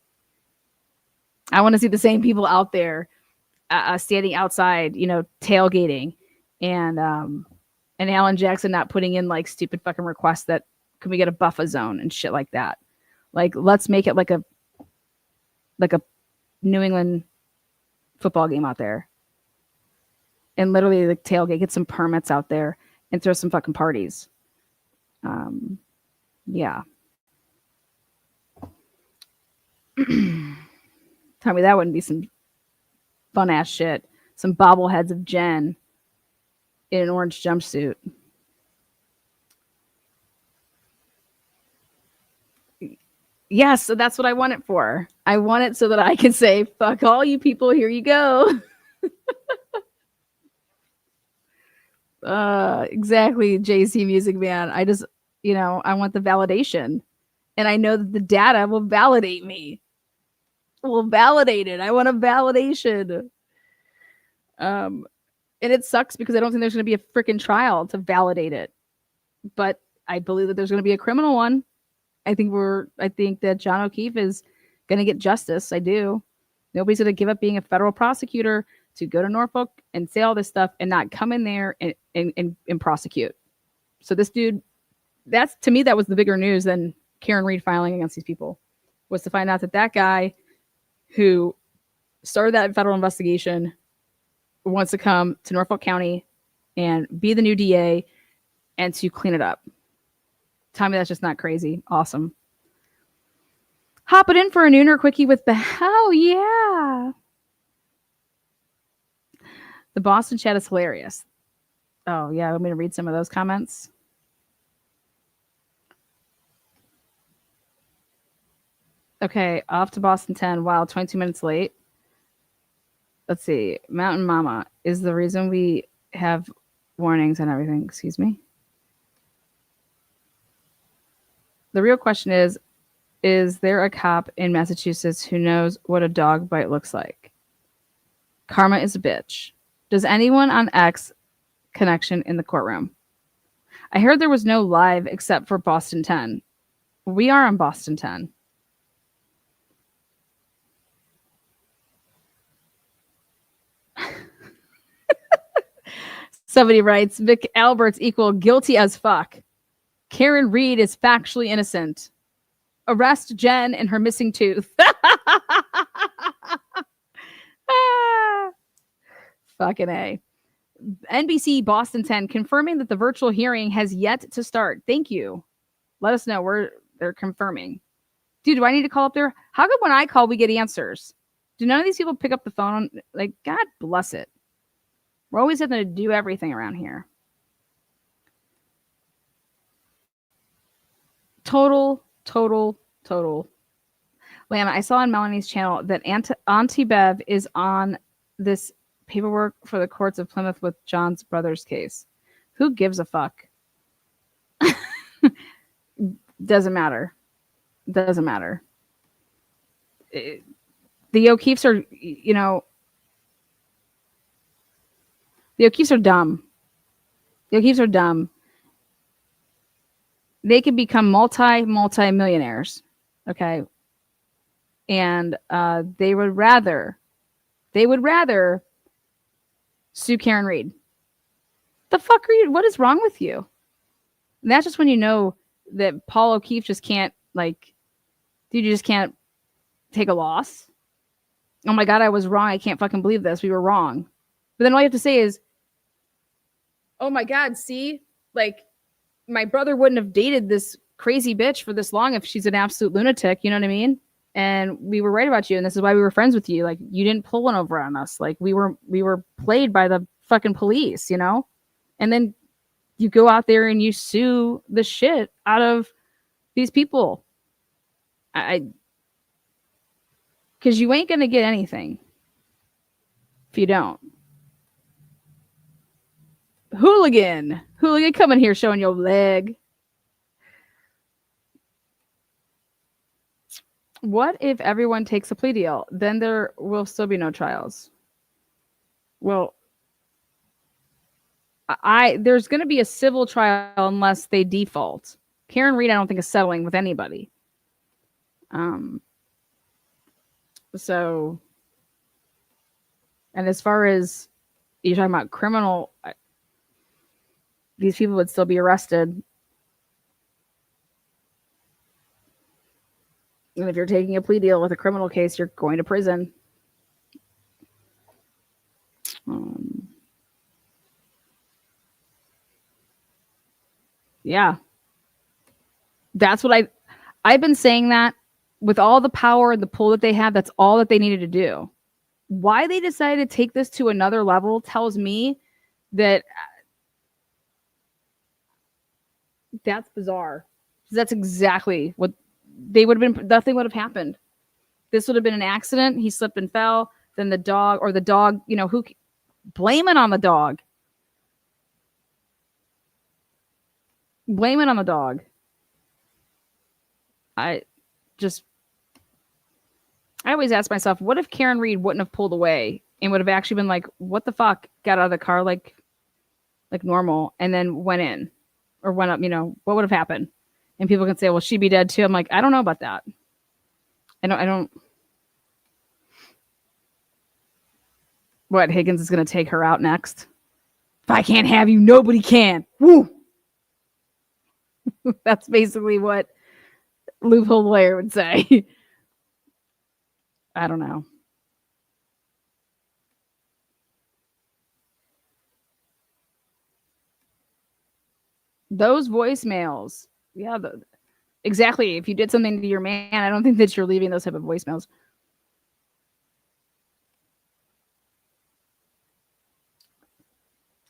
I want to see the same people out there standing outside, you know, tailgating, and Alan Jackson not putting in like stupid fucking requests that can we get a buffer zone and shit like that. Like, let's make it like a New England football game out there, and literally like tailgate, get some permits out there, and throw some fucking parties. Yeah. Tell me that wouldn't be some fun ass shit. Some bobbleheads of Jen in an orange jumpsuit. Yes, so that's what I want it for. I want it so that I can say, fuck all you people, here you go. Exactly, JC Music Man. I just, you know, I want the validation. And I know that the data will validate me. Will validate it. I want a validation. And it sucks because I don't think there's going to be a freaking trial to validate it. But I believe that there's going to be a criminal one. I think that John O'Keefe is going to get justice. I do. Nobody's going to give up being a federal prosecutor to go to Norfolk and say all this stuff and not come in there and prosecute. So this dude, to me, that was the bigger news than Karen Reed filing against these people, was to find out that guy who started that federal investigation wants to come to Norfolk County and be the new DA and to clean it up. Tell me that's just not crazy. Awesome. Hop it in for a nooner quickie with Beth. Oh, yeah. The Boston chat is hilarious. Oh, yeah. Want me to read some of those comments? Okay. Off to Boston 10. Wow. 22 minutes late. Let's see. Mountain Mama is the reason we have warnings and everything. Excuse me. The real question is there a cop in Massachusetts who knows what a dog bite looks like? Karma is a bitch. Does anyone on X connection in the courtroom? I heard there was no live except for Boston 10. We are on Boston 10. Somebody writes, Vic Alberts equal guilty as fuck. Karen Reed is factually innocent. Arrest Jen and her missing tooth. Ah, fucking A. NBC Boston 10 confirming that the virtual hearing has yet to start. Thank you. Let us know where they're confirming. Dude, do I need to call up there? How come when I call, we get answers? Do none of these people pick up the phone? Like, God bless it. We're always having to do everything around here. Total. Lana, I saw on Melanie's channel that Auntie Bev is on this paperwork for the courts of Plymouth with John's brother's case. Who gives a fuck? Doesn't matter. Doesn't matter. The O'Keefes are, the O'Keefes are dumb. The O'Keefes are dumb. They could become multi-millionaires. Okay. And they would rather sue Karen Reed. The fuck are you? What is wrong with you? And that's just when you know that Paul O'Keefe just can't, like, dude, you just can't take a loss. Oh my God, I was wrong. I can't fucking believe this. We were wrong. But then all you have to say is, oh my God, see, like, my brother wouldn't have dated this crazy bitch for this long if she's an absolute lunatic. You know what I mean? And we were right about you, and this is why we were friends with you. Like, you didn't pull one over on us. Like, we were played by the fucking police, you know? And then you go out there and you sue the shit out of these people. Because you ain't gonna get anything if you don't. Hooligan coming here showing your leg. What if everyone takes a plea deal? Then there will still be no trials. Well, there's going to be a civil trial unless they default. Karen Reed, I don't think, is settling with anybody. So, and as far as you're talking about criminal, these people would still be arrested. And if you're taking a plea deal with a criminal case, you're going to prison. Yeah. That's what I've been saying that with all the power and the pull that they have, that's all that they needed to do. Why they decided to take this to another level tells me that that's bizarre. That's exactly what they would have been. Nothing would have happened. This would have been an accident. He slipped and fell. Then the dog, who blame it on the dog. Blame it on the dog. I always ask myself, what if Karen Reed wouldn't have pulled away and would have actually been like, what the fuck? Got out of the car like normal and then went in or went up, what would have happened? And people can say, well, she'd be dead too. I'm like, I don't know about that. I don't. What, Higgins is going to take her out next? If I can't have you, nobody can. Woo! That's basically what loophole lawyer would say. I don't know. Those voicemails. Yeah. Exactly. If you did something to your man, I don't think that you're leaving those type of voicemails.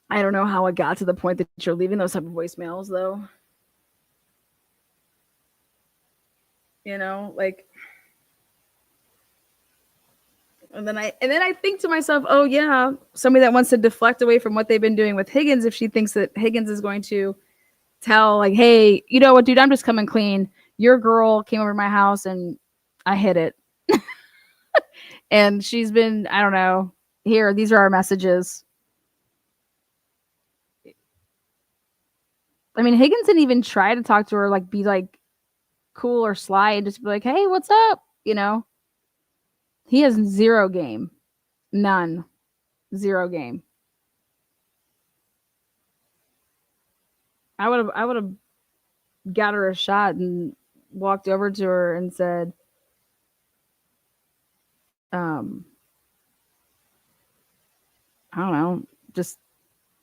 I don't know how it got to the point that you're leaving those type of voicemails, though. You know, like, and then I think to myself, oh yeah, somebody that wants to deflect away from what they've been doing with Higgins, if she thinks that Higgins is going to tell, like, hey, you know what, dude, I'm just coming clean. Your girl came over to my house and I hit it. And she's been, I don't know, here, these are our messages. I mean, Higgins didn't even try to talk to her, like, be like cool or sly and just be like, hey, what's up? You know, he has zero game. None. Zero game. I would have got her a shot and walked over to her and said, I don't know, just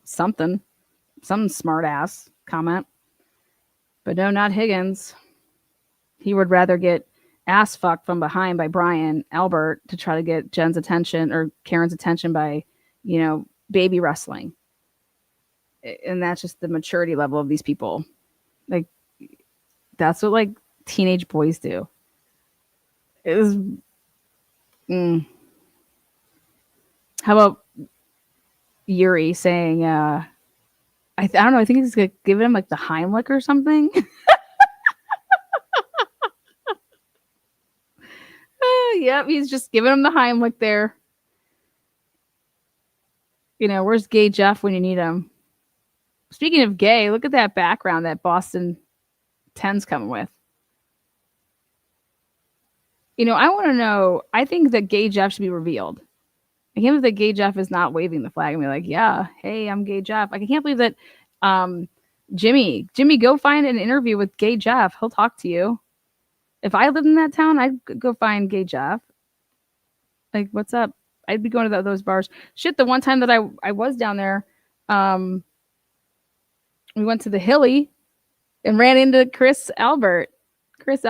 something smart ass comment. But no, not Higgins. He would rather get ass fucked from behind by Brian Albert to try to get Jen's attention or Karen's attention by, you know, baby wrestling. And that's just the maturity level of these people. Like, that's what like teenage boys do. It was. How about Yuri saying, I don't know, I think he's giving him like the Heimlich or something. Yep, he's just giving him the Heimlich there. You know, where's Gay Jeff when you need him? Speaking of gay, look at that background that Boston 10's coming with. You know, I want to know, I think that Gay Jeff should be revealed. I can't believe that Gay Jeff is not waving the flag and be like, yeah, hey, I'm Gay Jeff. Like, I can't believe that Jimmy, go find an interview with Gay Jeff. He'll talk to you. If I lived in that town, I'd go find Gay Jeff. Like, what's up? I'd be going to those bars. Shit, the one time that I was down there, we went to the Hilly and ran into Chris Albert. Grab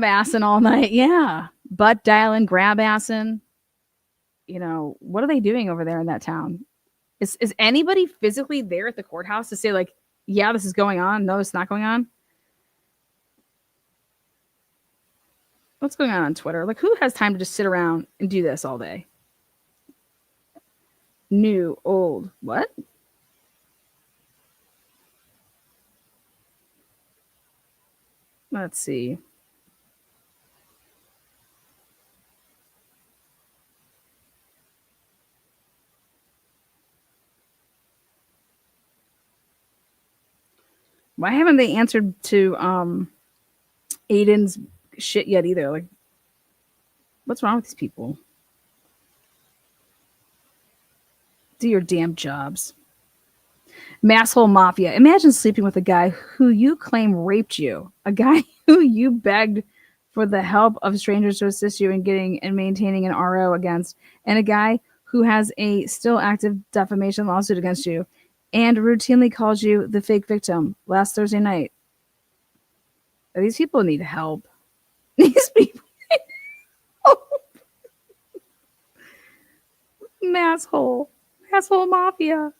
assing all night. Yeah. Butt dialing, grab assing. You know, what are they doing over there in that town? Is anybody physically there at the courthouse to say, like, yeah, this is going on? No, it's not going on. What's going on Twitter? Like, who has time to just sit around and do this all day? New, old, what? Let's see. Why haven't they answered to Aiden's shit yet either? Like, what's wrong with these people? Do your damn jobs. Masshole Mafia. Imagine sleeping with a guy who you claim raped you. A guy who you begged for the help of strangers to assist you in getting and maintaining an RO against. And a guy who has a still active defamation lawsuit against you and routinely calls you the fake victim last Thursday night. These people need help. These people need help. Masshole Mafia.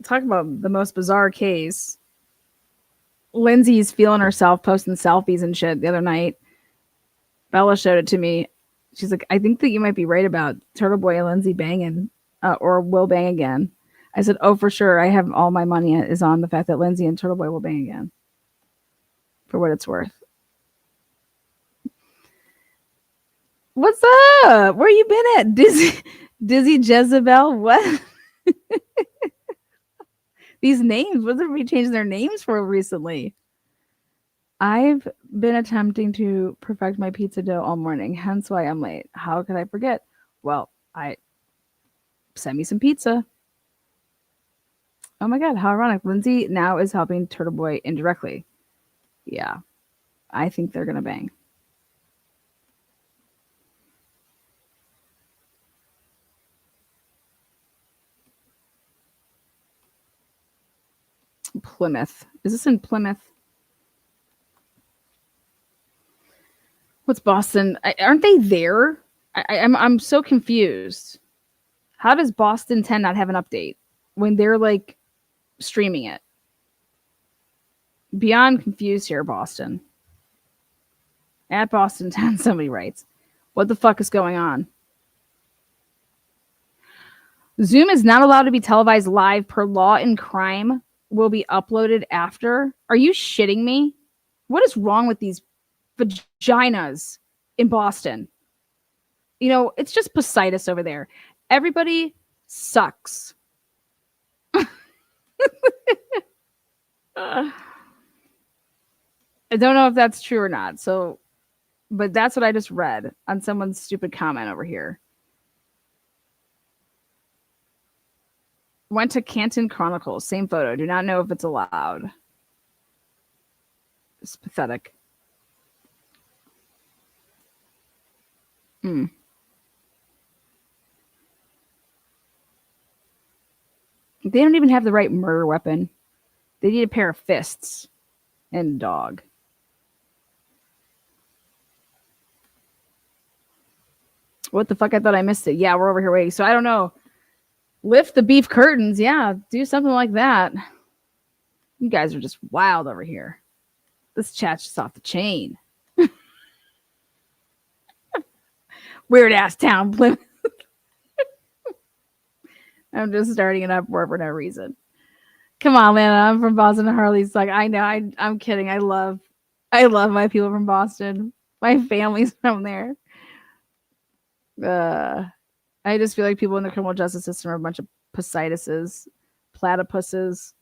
Talk about the most bizarre case. Lindsay's feeling herself posting selfies and shit the other night. Bella showed it to me. She's like, I think that you might be right about Turtle Boy and Lindsay banging or will bang again. I said, oh, for sure. I have all my money is on the fact that Lindsay and Turtle Boy will bang again. For what it's worth. What's up? Where you been at? Dizzy Jezebel? What? These names, what's everybody changing their names for recently? I've been attempting to perfect my pizza dough all morning, hence why I'm late. How could I forget? Well, I sent me some pizza. Oh my god, how ironic. Lindsay now is helping Turtle Boy indirectly. Yeah, I think they're gonna bang. Plymouth. Is this in Plymouth? What's Boston? Aren't they there? I'm so confused. How does Boston 10 not have an update when they're like streaming it? Beyond confused here, Boston. At Boston 10, somebody writes, what the fuck is going on? Zoom is not allowed to be televised live per law, and crime will be uploaded after. Are you shitting me? What is wrong with these vaginas in Boston? You know, it's just Positus over there. Everybody sucks. I don't know if that's true or not. So, but that's what I just read on someone's stupid comment over here. Went to Canton Chronicles. Same photo. Do not know if it's allowed. It's pathetic. They don't even have the right murder weapon. They need a pair of fists and a dog. What the fuck? I thought I missed it. Yeah, we're over here waiting. So I don't know. Lift the beef curtains. Yeah, do something like that. You guys are just wild over here. This chat's just off the chain. Weird ass town, Plymouth. I'm just starting it up for no reason. Come on, Lana. I'm from Boston. And Harley's like, I know. I'm kidding. I love my people from Boston. My family's from there. I just feel like people in the criminal justice system are a bunch of posituses, platypuses.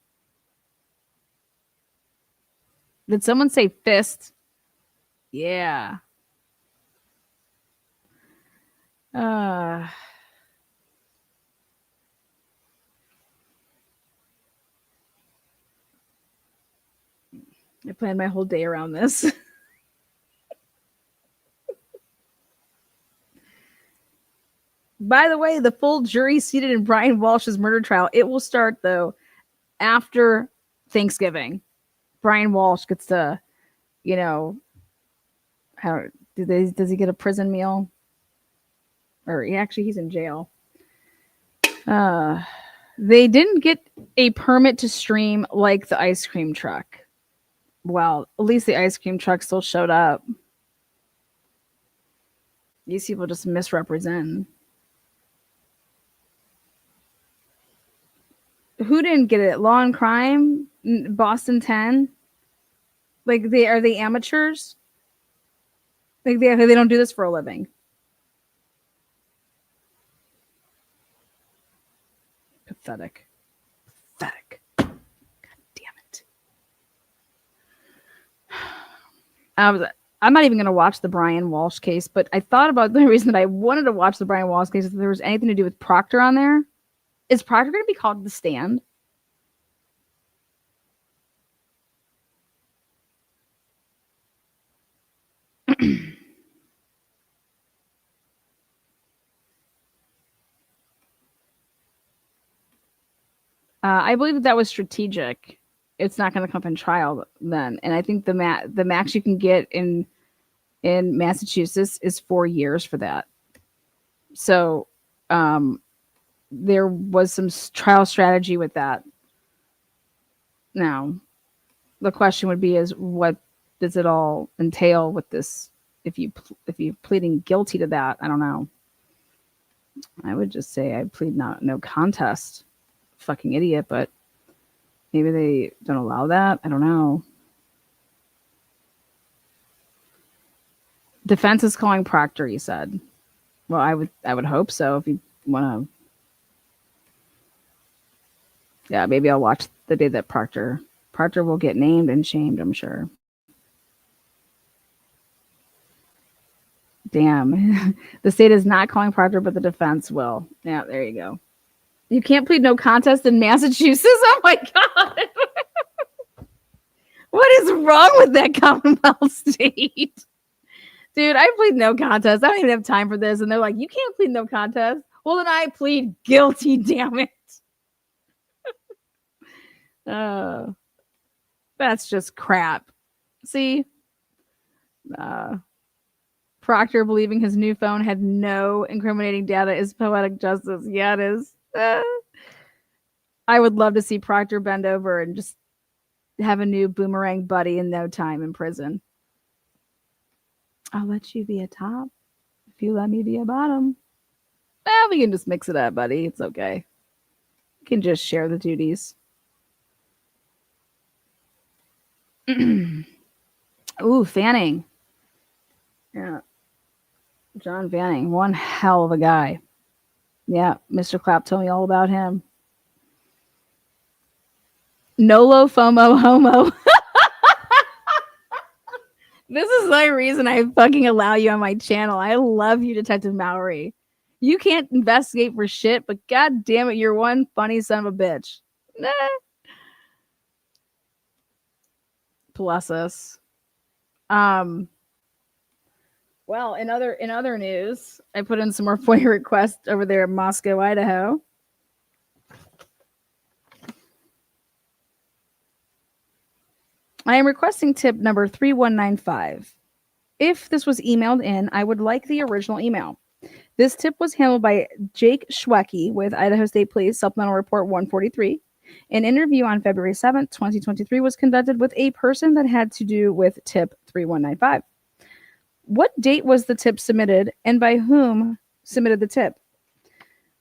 Did someone say fist? Yeah. I planned my whole day around this. By the way, the full jury seated in Brian Walsh's murder trial. It will start, though, after Thanksgiving. Brian Walsh gets to, you know, does he get a prison meal? Or he's in jail. They didn't get a permit to stream like the ice cream truck. Well, at least the ice cream truck still showed up. These people just misrepresent. Who didn't get it? Law and Crime? Boston 10? Like, are they amateurs? Like, they don't do this for a living. Pathetic. Pathetic. God damn it. I'm not even going to watch the Brian Walsh case, but I thought about the reason that I wanted to watch the Brian Walsh case if there was anything to do with Proctor on there. Is Proctor going to be called to the stand? I believe that was strategic. It's not going to come up in trial then, and I think the max you can get in Massachusetts is 4 years for that. So, there was some trial strategy with that. Now, the question would be: is what does it all entail with this? If you pleading guilty to that, I don't know. I would just say I plead no contest. Fucking idiot, but maybe they don't allow that. I don't know. Defense is calling Proctor, you said. Well, I would hope so. If you want to, yeah, maybe I'll watch the day that Proctor will get named and shamed, I'm sure. Damn. The state is not calling Proctor, but the defense will. Yeah, there you go. You can't plead no contest in Massachusetts? Oh my God. What is wrong with that Commonwealth state? Dude, I plead no contest. I don't even have time for this. And they're like, you can't plead no contest. Well, then I plead guilty, damn it. That's just crap. See? Proctor believing his new phone had no incriminating data is poetic justice. Yeah, it is. I would love to see Proctor bend over and just have a new boomerang buddy in no time in prison. I'll let you be a top if you let me be a bottom. Well, we can just mix it up, buddy. It's okay. We can just share the duties. Ooh, Fanning. Yeah. John Fanning, one hell of a guy. Yeah, Mr. Clapp told me all about him. Nolo FOMO homo. This is my reason I fucking allow you on my channel. I love you, Detective Mallory. You can't investigate for shit, but god damn it, you're one funny son of a bitch. Nah. Bless us. Well, in other news, I put in some more FOIA requests over there in Moscow, Idaho. I am requesting tip number 3195. If this was emailed in, I would like the original email. This tip was handled by Jake Schwecke with Idaho State Police Supplemental Report 143. An interview on February 7th, 2023 was conducted with a person that had to do with tip 3195. What date was the tip submitted and by whom submitted the tip?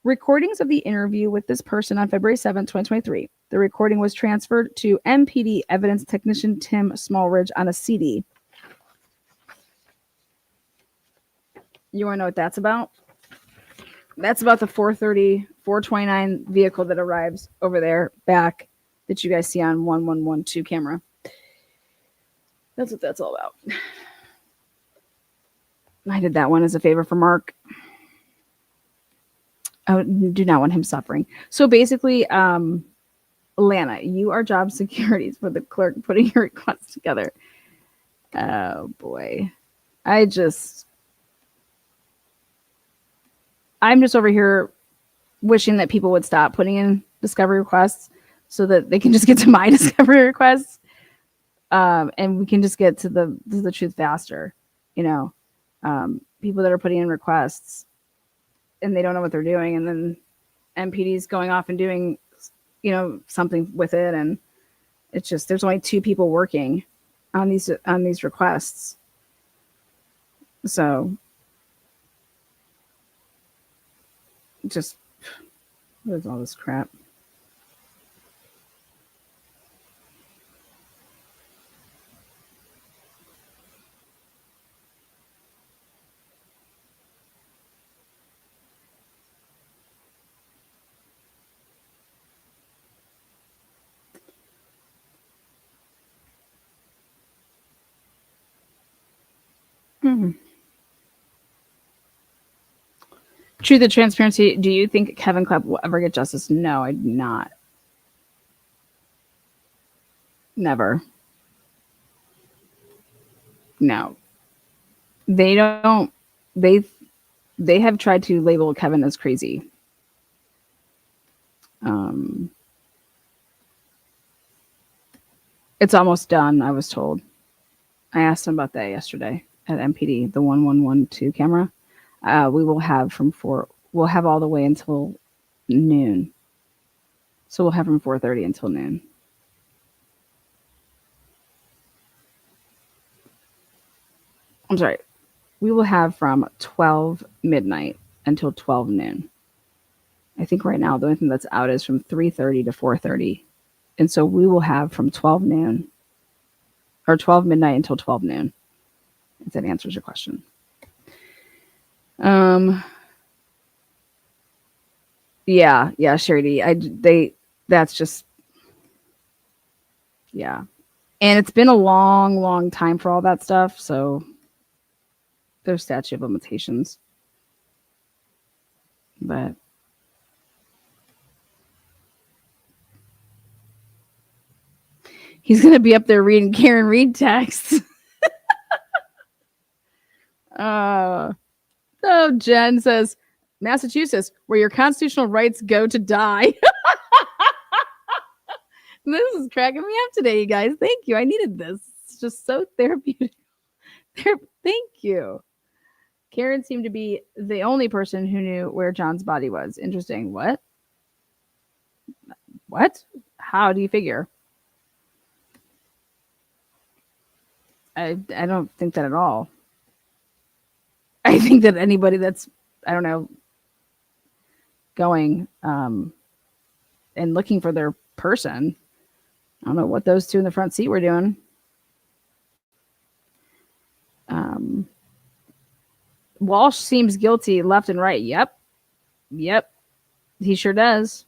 Recordings of the interview with this person on February 7th, 2023. The recording was transferred to MPD evidence technician Tim Smallridge on a CD. You want to know what that's about? That's about the 430, 429 vehicle that arrives over there back that you guys see on 1112 camera. That's what that's all about. I did that one as a favor for Mark. I do not want him suffering. So basically, Lana, you are job securities for the clerk putting your request together. Oh boy. I'm just over here wishing that people would stop putting in discovery requests so that they can just get to my discovery requests. And we can just get to the truth faster. You know, people that are putting in requests and they don't know what they're doing. And then MPD's going off and doing, you know, something with it. And it's just, there's only 2 people working on these requests. So just, what is all this crap? Truth and transparency. Do you think Kevin Clapp will ever get justice? No, I do not. Never. No. They don't. They have tried to label Kevin as crazy. It's almost done, I was told. I asked him about that yesterday at MPD, the 1112 camera. We will have we'll have all the way until noon. So we'll have from 4:30 until noon. I'm sorry. We will have from 12 midnight until 12 noon. I think right now the only thing that's out is from 3:30 to 4:30. And so we will have from 12 noon or 12 midnight until 12 noon. If that answers your question. Yeah, Sherry. That's just, yeah. And it's been a long time for all that stuff. So there's statute of limitations. But he's going to be up there reading Karen Reed texts. Oh, Jen says, Massachusetts, where your constitutional rights go to die. This is cracking me up today, you guys. Thank you. I needed this. It's just so therapeutic. Thank you. Karen seemed to be the only person who knew where John's body was. Interesting. What? What? How do you figure? I don't think that at all. I think that anybody that's, I don't know, going and looking for their person, I don't know what those two in the front seat were doing. Walsh seems guilty left and right. Yep. He sure does.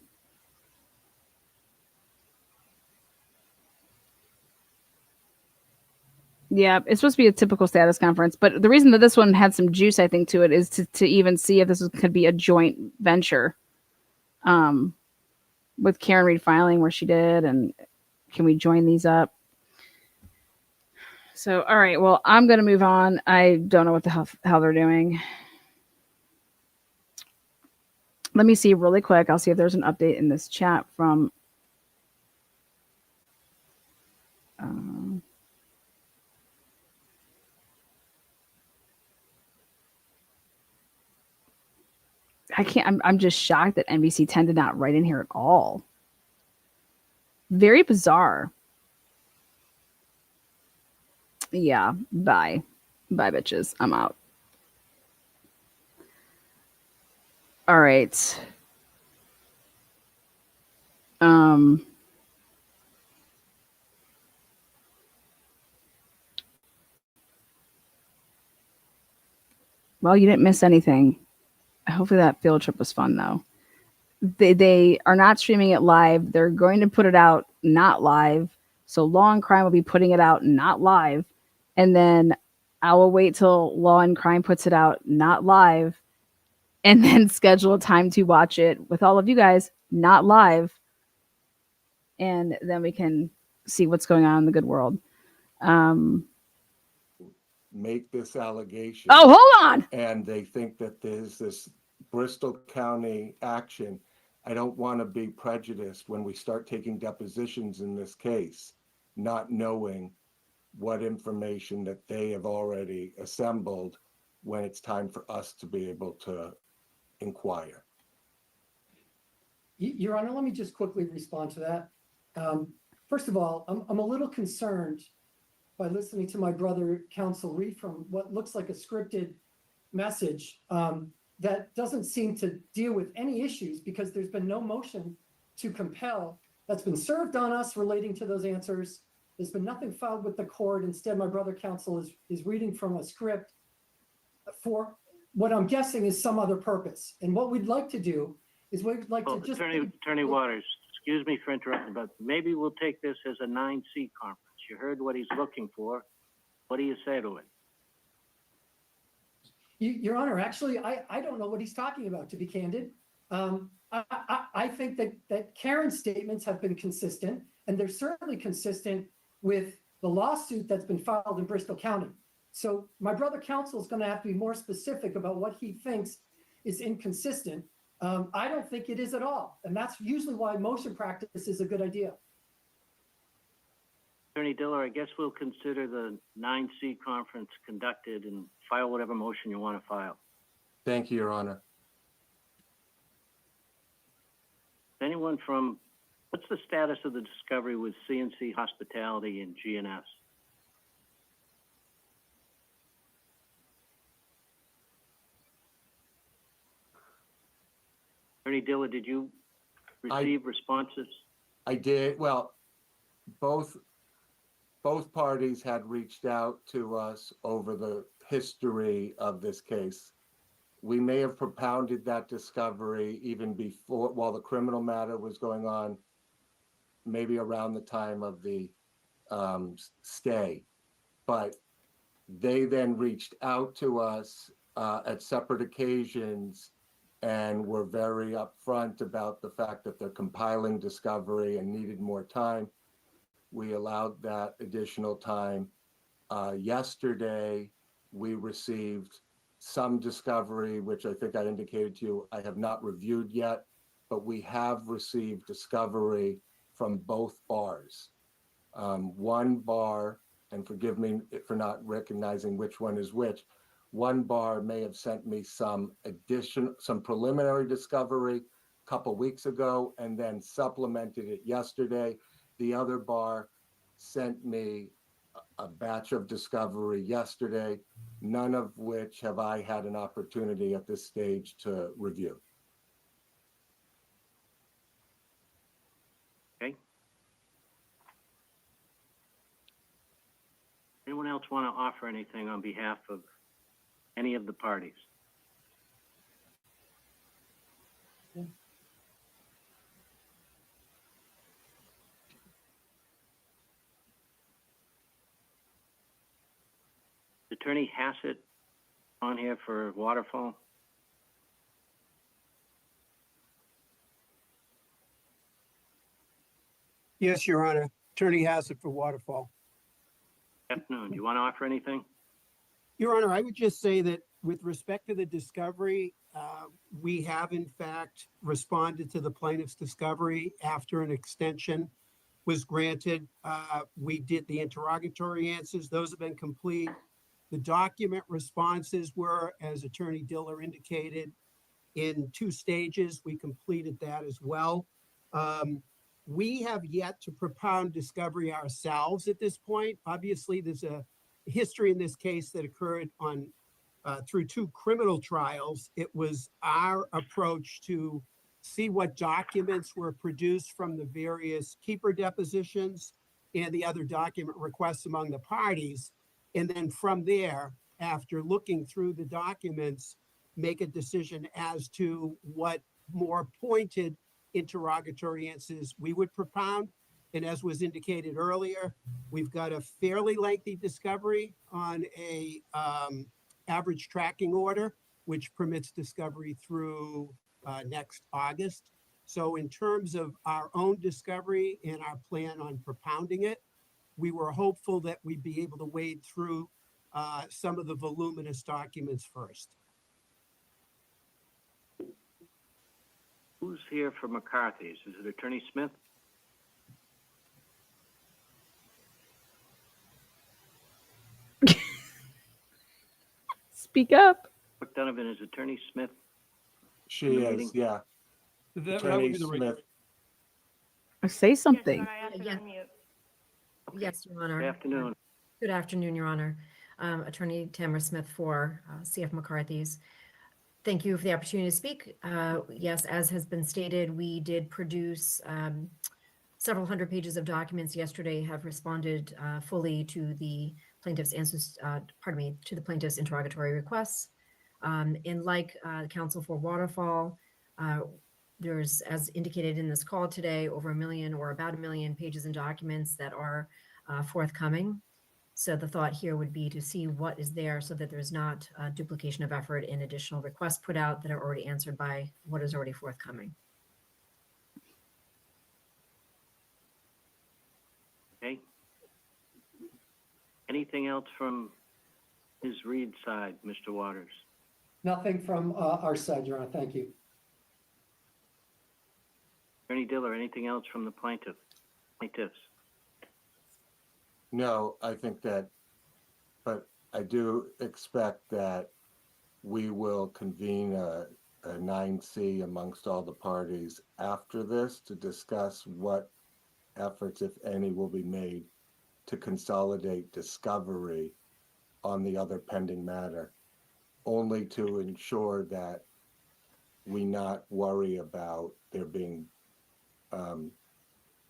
Yeah, it's supposed to be a typical status conference, but the reason that this one had some juice, I think, to it is to even see if could be a joint venture, with Karen Reed filing where she did, and can we join these up? So, all right, well, I'm going to move on. I don't know what the hell they're doing. Let me see really quick. I'll see if there's an update in this chat from. I can't. I'm just shocked that NBC 10 did not write in here at all. Very bizarre. Yeah. Bye, bitches. I'm out. All right. Well, you didn't miss anything. Hopefully that field trip was fun, though. They are not streaming it live. They're going to put it out not live. So Law and Crime will be putting it out not live. And then I will wait till Law and Crime puts it out not live. And then schedule a time to watch it with all of you guys not live. And then we can see what's going on in the good world. Make this allegation. Oh, hold on. And they think that there's this Bristol County action. I don't want to be prejudiced when we start taking depositions in this case, not knowing what information that they have already assembled when it's time for us to be able to inquire. Your Honor, let me just quickly respond to that. First of all, I'm a little concerned by listening to my brother counsel read from what looks like a scripted message that doesn't seem to deal with any issues, because there's been no motion to compel that's been served on us relating to those answers. There's been nothing filed with the court. Instead, my brother counsel is reading from a script for what I'm guessing is some other purpose. And what we'd like to do is we'd like to just— Attorney Waters, excuse me for interrupting, but maybe we'll take this as a 9C conference. You heard what he's looking for. What do you say to it? Your Honor, actually, I don't know what he's talking about, to be candid. I think that Karen's statements have been consistent, and they're certainly consistent with the lawsuit that's been filed in Bristol County. So my brother counsel is going to have to be more specific about what he thinks is inconsistent. I don't think it is at all. And that's usually why motion practice is a good idea. Attorney Diller, I guess we'll consider the 9C conference conducted and file whatever motion you want to file. Thank you, Your Honor. Anyone from, what's the status of the discovery with CNC Hospitality and GNS? Attorney Diller, did you receive responses? I did. Well, both parties had reached out to us over the history of this case. We may have propounded that discovery even before, while the criminal matter was going on, maybe around the time of the stay. But they then reached out to us at separate occasions and were very upfront about the fact that they're compiling discovery and needed more time. We allowed that additional time. Yesterday, we received some discovery, which I think I indicated to you I have not reviewed yet, but we have received discovery from both bars. One bar, and forgive me for not recognizing which one is which, one bar may have sent me some preliminary discovery a couple weeks ago and then supplemented it yesterday. The other bar sent me a batch of discovery yesterday, none of which have I had an opportunity at this stage to review. Okay. Anyone else want to offer anything on behalf of any of the parties? Attorney Hassett on here for Waterfall. Yes, Your Honor. Attorney Hassett for Waterfall. Afternoon. Do you want to offer anything? Your Honor, I would just say that with respect to the discovery, we have in fact responded to the plaintiff's discovery after an extension was granted. We did the interrogatory answers. Those have been complete. The document responses were, as Attorney Diller indicated, in 2 stages. We completed that as well. We have yet to propound discovery ourselves at this point. Obviously, there's a history in this case that occurred on through 2 criminal trials. It was our approach to see what documents were produced from the various keeper depositions and the other document requests among the parties. And then from there, after looking through the documents, make a decision as to what more pointed interrogatory answers we would propound. And as was indicated earlier, we've got a fairly lengthy discovery on a average tracking order, which permits discovery through next August. So in terms of our own discovery and our plan on propounding it, we were hopeful that we'd be able to wade through some of the voluminous documents first. Who's here for McCarthy's? Is it Attorney Smith? Speak up. Clerk Donovan, is Attorney Smith? She In the is, meeting? yeah. Attorney Smith. Say something. Yes, Your Honor. Good afternoon. Good afternoon, Your Honor. Attorney Tamara Smith for CF McCarthy's. Thank you for the opportunity to speak. Yes, as has been stated, we did produce several hundred pages of documents yesterday, have responded fully to the plaintiff's answers, to the plaintiff's interrogatory requests. And like counsel for Waterfall, there's, as indicated in this call today, over 1 million or about 1 million pages and documents that are forthcoming. So the thought here would be to see what is there so that there's not duplication of effort and additional requests put out that are already answered by what is already forthcoming. Okay. Anything else from Ms. Reed's side, Mr. Waters? Nothing from our side, Your Honor. Thank you. Attorney Diller, anything else from the plaintiffs? No, I think that, but I do expect that we will convene a 9C amongst all the parties after this to discuss what efforts, if any, will be made to consolidate discovery on the other pending matter, only to ensure that we not worry about there being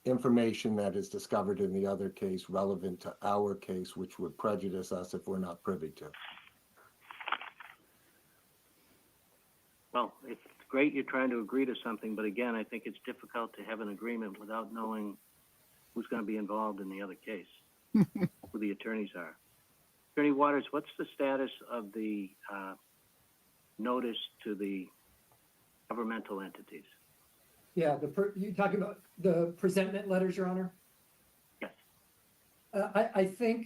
information that is discovered in the other case relevant to our case, which would prejudice us if we're not privy to. Well, it's great you're trying to agree to something, but again, I think it's difficult to have an agreement without knowing who's going to be involved in the other case, who the attorneys are. Attorney Waters, what's the status of the notice to the governmental entities? Yeah, you talking about the presentment letters, Your Honor? Yes. I think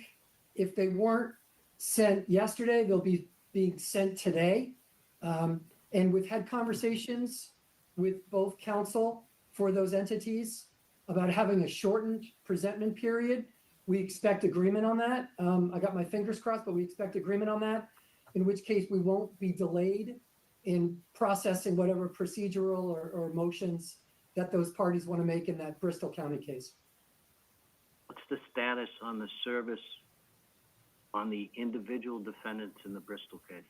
if they weren't sent yesterday, they'll be being sent today. And we've had conversations with both counsel for those entities. about having a shortened presentment period. We expect agreement on that. I got my fingers crossed, but we expect agreement on that, in which case we won't be delayed in processing whatever procedural or motions that those parties want to make in that Bristol County case. What's the status on the service on the individual defendants in the Bristol case?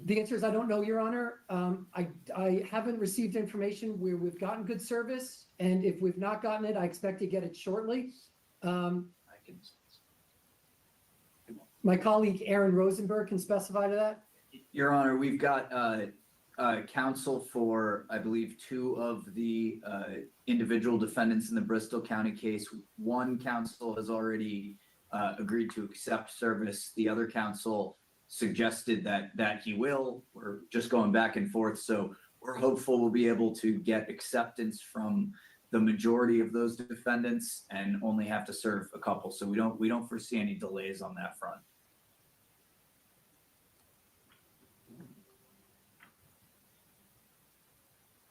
The answer is I don't know, Your Honor. I haven't received information where we've gotten good service, and if we've not gotten it, I expect to get it shortly. My colleague Aaron Rosenberg can specify to that. Your Honor, we've got counsel for, I believe, 2 of the individual defendants in the Bristol County case. One counsel has already agreed to accept service. The other counsel suggested that he will. We're just going back and forth. So we're hopeful we'll be able to get acceptance from the majority of those defendants and only have to serve a couple. So we don't foresee any delays on that front.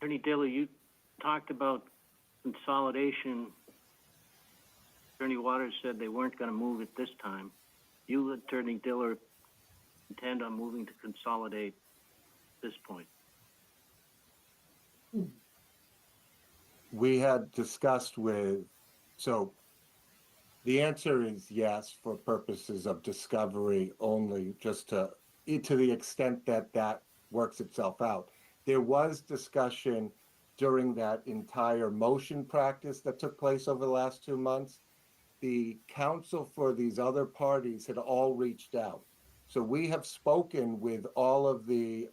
Attorney Diller, you talked about consolidation. Attorney Waters said they weren't going to move it this time. You, Attorney Diller, intend on moving to consolidate at this point? We had discussed so the answer is yes, for purposes of discovery only, just to the extent that that works itself out. There was discussion during that entire motion practice that took place over the last 2 months. The counsel for these other parties had all reached out. So we have spoken with all of the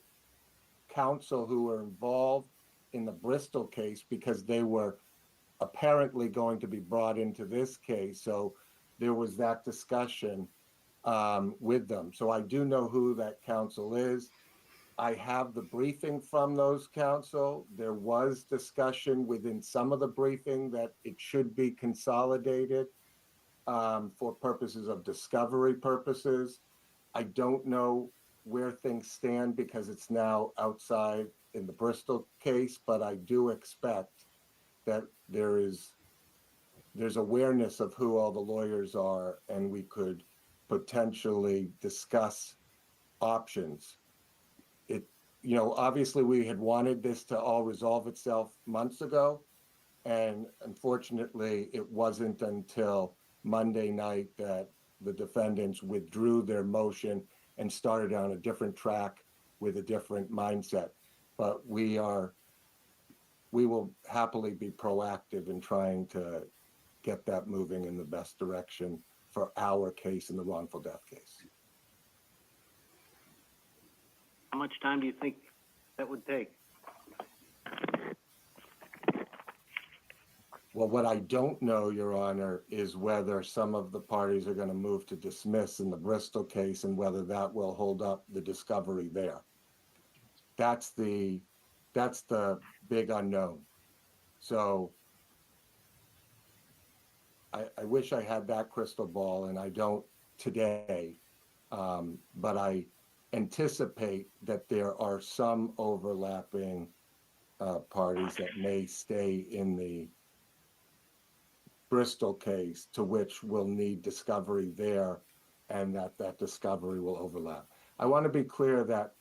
counsel who were involved in the Bristol case because they were apparently going to be brought into this case. So there was that discussion with them. So I do know who that counsel is. I have the briefing from those counsel. There was discussion within some of the briefing that it should be consolidated for purposes of discovery purposes. I don't know where things stand because it's now outside in the Bristol case, but I do expect that there's awareness of who all the lawyers are, and we could potentially discuss options. Obviously we had wanted this to all resolve itself months ago, and unfortunately it wasn't until Monday night that the defendants withdrew their motion and started on a different track with a different mindset. But we will happily be proactive in trying to get that moving in the best direction for our case in the wrongful death case. How much time do you think that would take? Well, what I don't know, Your Honor, is whether some of the parties are going to move to dismiss in the Bristol case and whether that will hold up the discovery there. That's the big unknown. So I wish I had that crystal ball, and I don't today, but I anticipate that there are some overlapping parties that may stay in the Bristol case, to which we'll need discovery there, and that discovery will overlap. I want to be clear that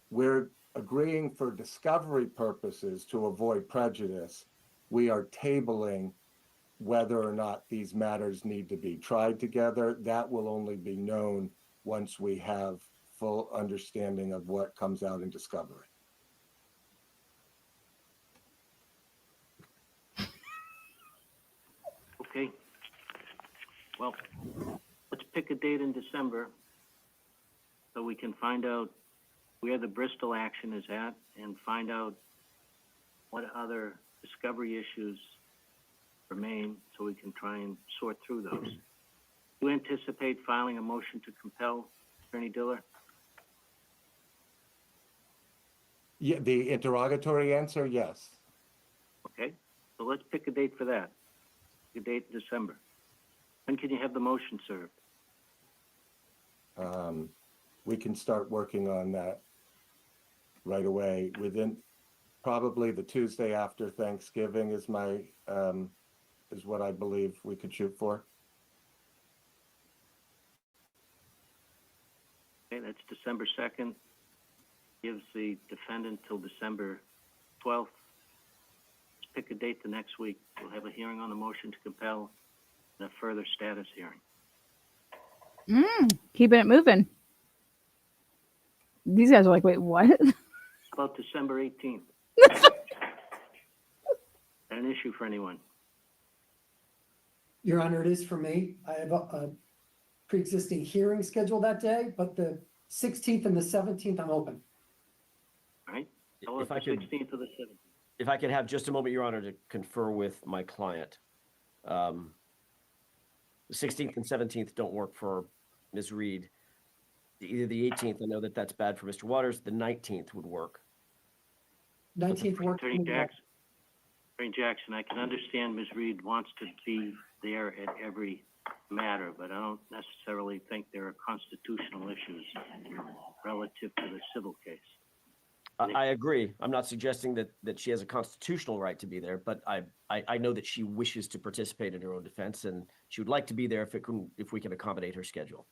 we're agreeing for discovery purposes to avoid prejudice. We are tabling whether or not these matters need to be tried together. That will only be known once we have full understanding of what comes out in discovery. Okay. Well, let's pick a date in December so we can find out where the Bristol action is at and find out what other discovery issues remain so we can try and sort through those. Do you anticipate filing a motion to compel, Attorney Diller? Yeah, the interrogatory answer, yes. Okay, so let's pick a date for that. A date in December. When can you have the motion served? We can start working on that right away. probably the Tuesday after Thanksgiving is is what I believe we could shoot for. Okay, that's December 2nd. Gives the defendant till December 12th. Let's pick a date the next week. We'll have a hearing on the motion to compel and a further status hearing. Keeping it moving. These guys are like, wait, what? How about December 18th? That an issue for anyone? Your Honor, it is for me. I have a pre-existing hearing scheduled that day, but the 16th and the 17th, I'm open. All right? How If about I the could, 16th or the 17th? if I could have just a moment, Your Honor, to confer with my client. The 16th and 17th don't work for Ms. Reed. Either the 18th, I know that that's bad for Mr. Waters. The 19th would work. 19th works for Attorney me. Jackson. Attorney Jackson, I can understand Ms. Reed wants to be there at every matter, but I don't necessarily think there are constitutional issues relative to the civil case. I agree. I'm not suggesting that she has a constitutional right to be there, but I know that she wishes to participate in her own defense, and she would like to be there if we can accommodate her schedule.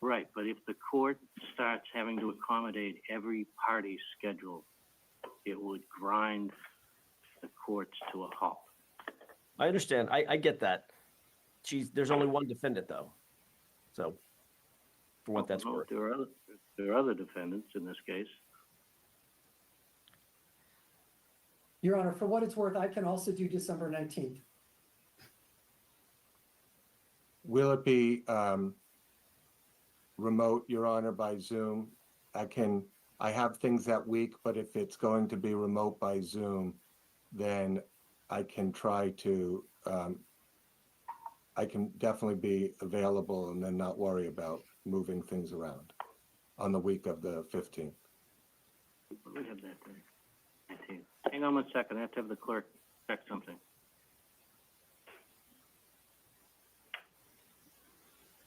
Right, but if the court starts having to accommodate every party's schedule, it would grind the courts to a halt. I understand. I get that. There's only one defendant though. So for what that's Well, worth. there are other defendants in this case. Your Honor, for what it's worth, I can also do December 19th. Will it be remote, Your Honor, by Zoom? I have things that week, but if it's going to be remote by Zoom, then I can try to, I can definitely be available and then not worry about moving things around on the week of the 15th. What do we have that day? 19th. Hang on 1 second, I have to have the clerk check something.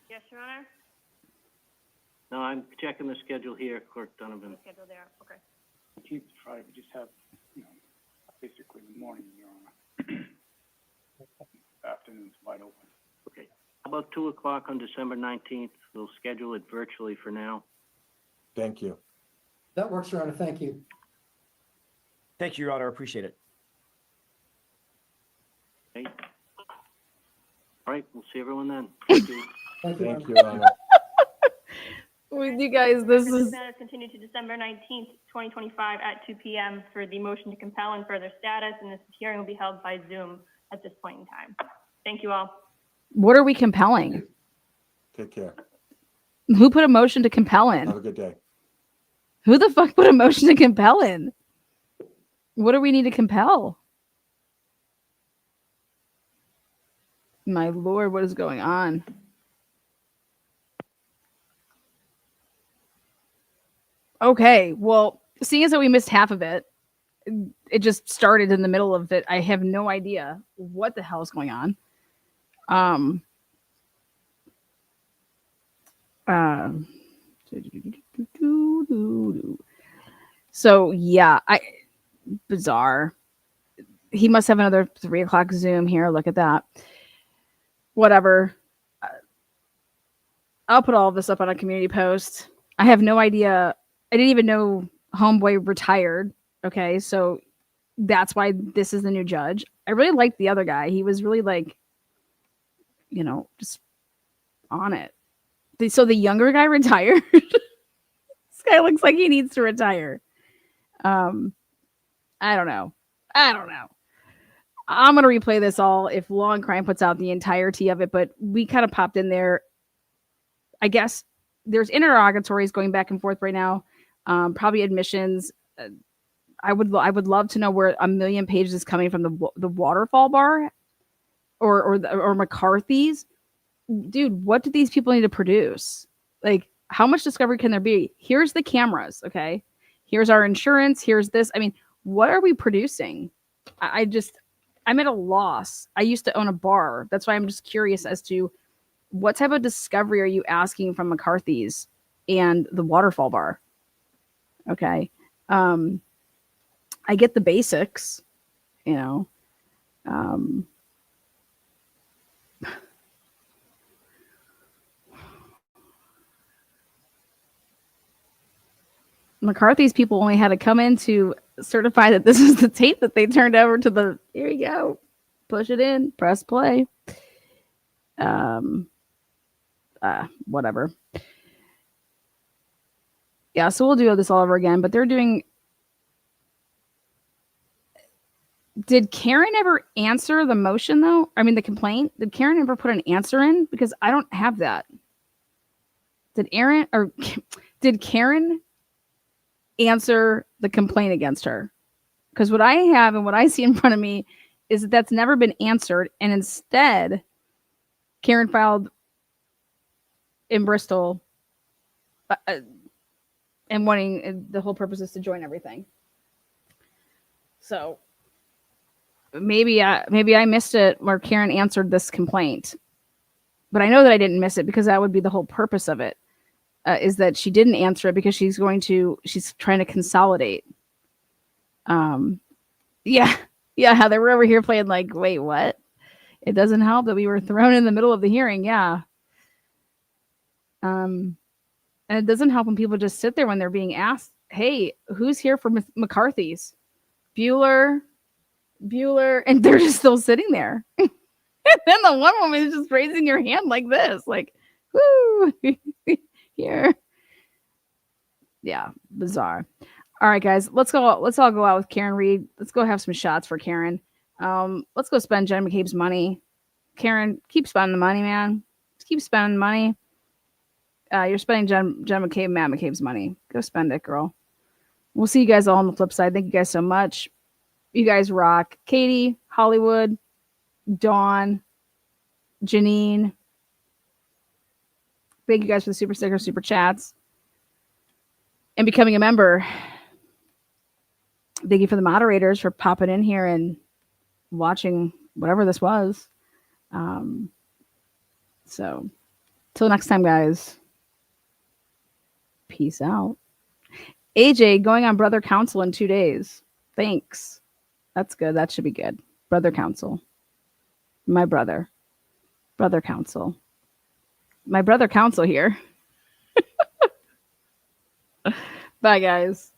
Yes, Your Honor. No, I'm checking the schedule here, Clerk Donovan. Schedule there, okay. 19th Friday, we just have, basically the morning, Your Honor. Afternoon's wide open. Okay. How about 2 o'clock on December 19th? We'll schedule it virtually for now. Thank you. That works, Your Honor. Thank you. Thank you, Your Honor. I appreciate it. Okay. All right, we'll see everyone then. Thank you. Thank you, Your Thank Honor. you, Your Honor. With you guys, this is Matter is continued to December 19th, 2025 at 2 p.m. for the motion to compel and further status, and this hearing will be held by Zoom at this point in time. Thank you all. what are we compelling? Take care. Who put a motion to compel in? Have a good day. Who the fuck put a motion to compel in? What do we need to compel? My lord, what is going on? Okay, well, seeing as that we missed half of it, it just started in the middle of it. I have no idea what the hell is going on. So yeah, bizarre. He must have another 3 o'clock Zoom here. Look at that. Whatever. I'll put all of this up on a community post. I have no idea. I didn't even know Homeboy retired. Okay, so that's why this is the new judge. I really liked the other guy. He was really just on it. So the younger guy retired. This guy looks like he needs to retire. I don't know. I'm going to replay this all if Law and Crime puts out the entirety of it, but we kind of popped in there. I guess there's interrogatories going back and forth right now. Probably admissions. I would love to know where 1 million pages is coming from the waterfall bar or McCarthy's. Dude, what do these people need to produce? Like, how much discovery can there be? Here's the cameras, okay? Here's our insurance. Here's this. I mean, what are we producing? I'm at a loss. I used to own a bar. That's why I'm just curious as to what type of discovery are you asking from McCarthy's and the waterfall bar? Okay. I get the basics, you know. McCarthy's people only had to come in to certify that this is the tape that they turned over to the, here you go, push it in, press play. Whatever. Yeah, so we'll do this all over again, but they're doing. Did Karen ever answer the motion though? I mean, the complaint? Did Karen ever put an answer in? Because I don't have that. Did Karen answer the complaint against her? Because what I have and what I see in front of me is that that's never been answered. And instead, Karen filed in Bristol and wanting, the whole purpose is to join everything. So maybe I missed it where Karen answered this complaint, but I know that I didn't miss it because that would be the whole purpose of it, is that she didn't answer it because she's trying to consolidate. Yeah, Heather, we're over here playing like, wait, what? It doesn't help that we were thrown in the middle of the hearing. Yeah. And it doesn't help when people just sit there when they're being asked, hey, who's here for McCarthy's? Bueller, and they're just still sitting there. And then the one woman is just raising your hand like this, like, whoo, here. Yeah, bizarre. All right, guys, let's all go out with Karen Read. Let's go have some shots for Karen. Let's go spend Jen McCabe's money. Karen, keep spending the money, man. Just keep spending the money. You're spending Jen McCabe, Matt McCabe's money. Go spend it, girl. We'll see you guys all on the flip side. Thank you guys so much. You guys rock. Katie, Hollywood, Dawn, Janine. Thank you guys for the super stickers, super chats, and becoming a member. Thank you for the moderators for popping in here and watching whatever this was. So till next time, guys. Peace out. AJ going on Brother Council in 2 days. Thanks. That's good. That should be good. Brother Council. My brother. Brother Council. My brother council here. Bye, guys.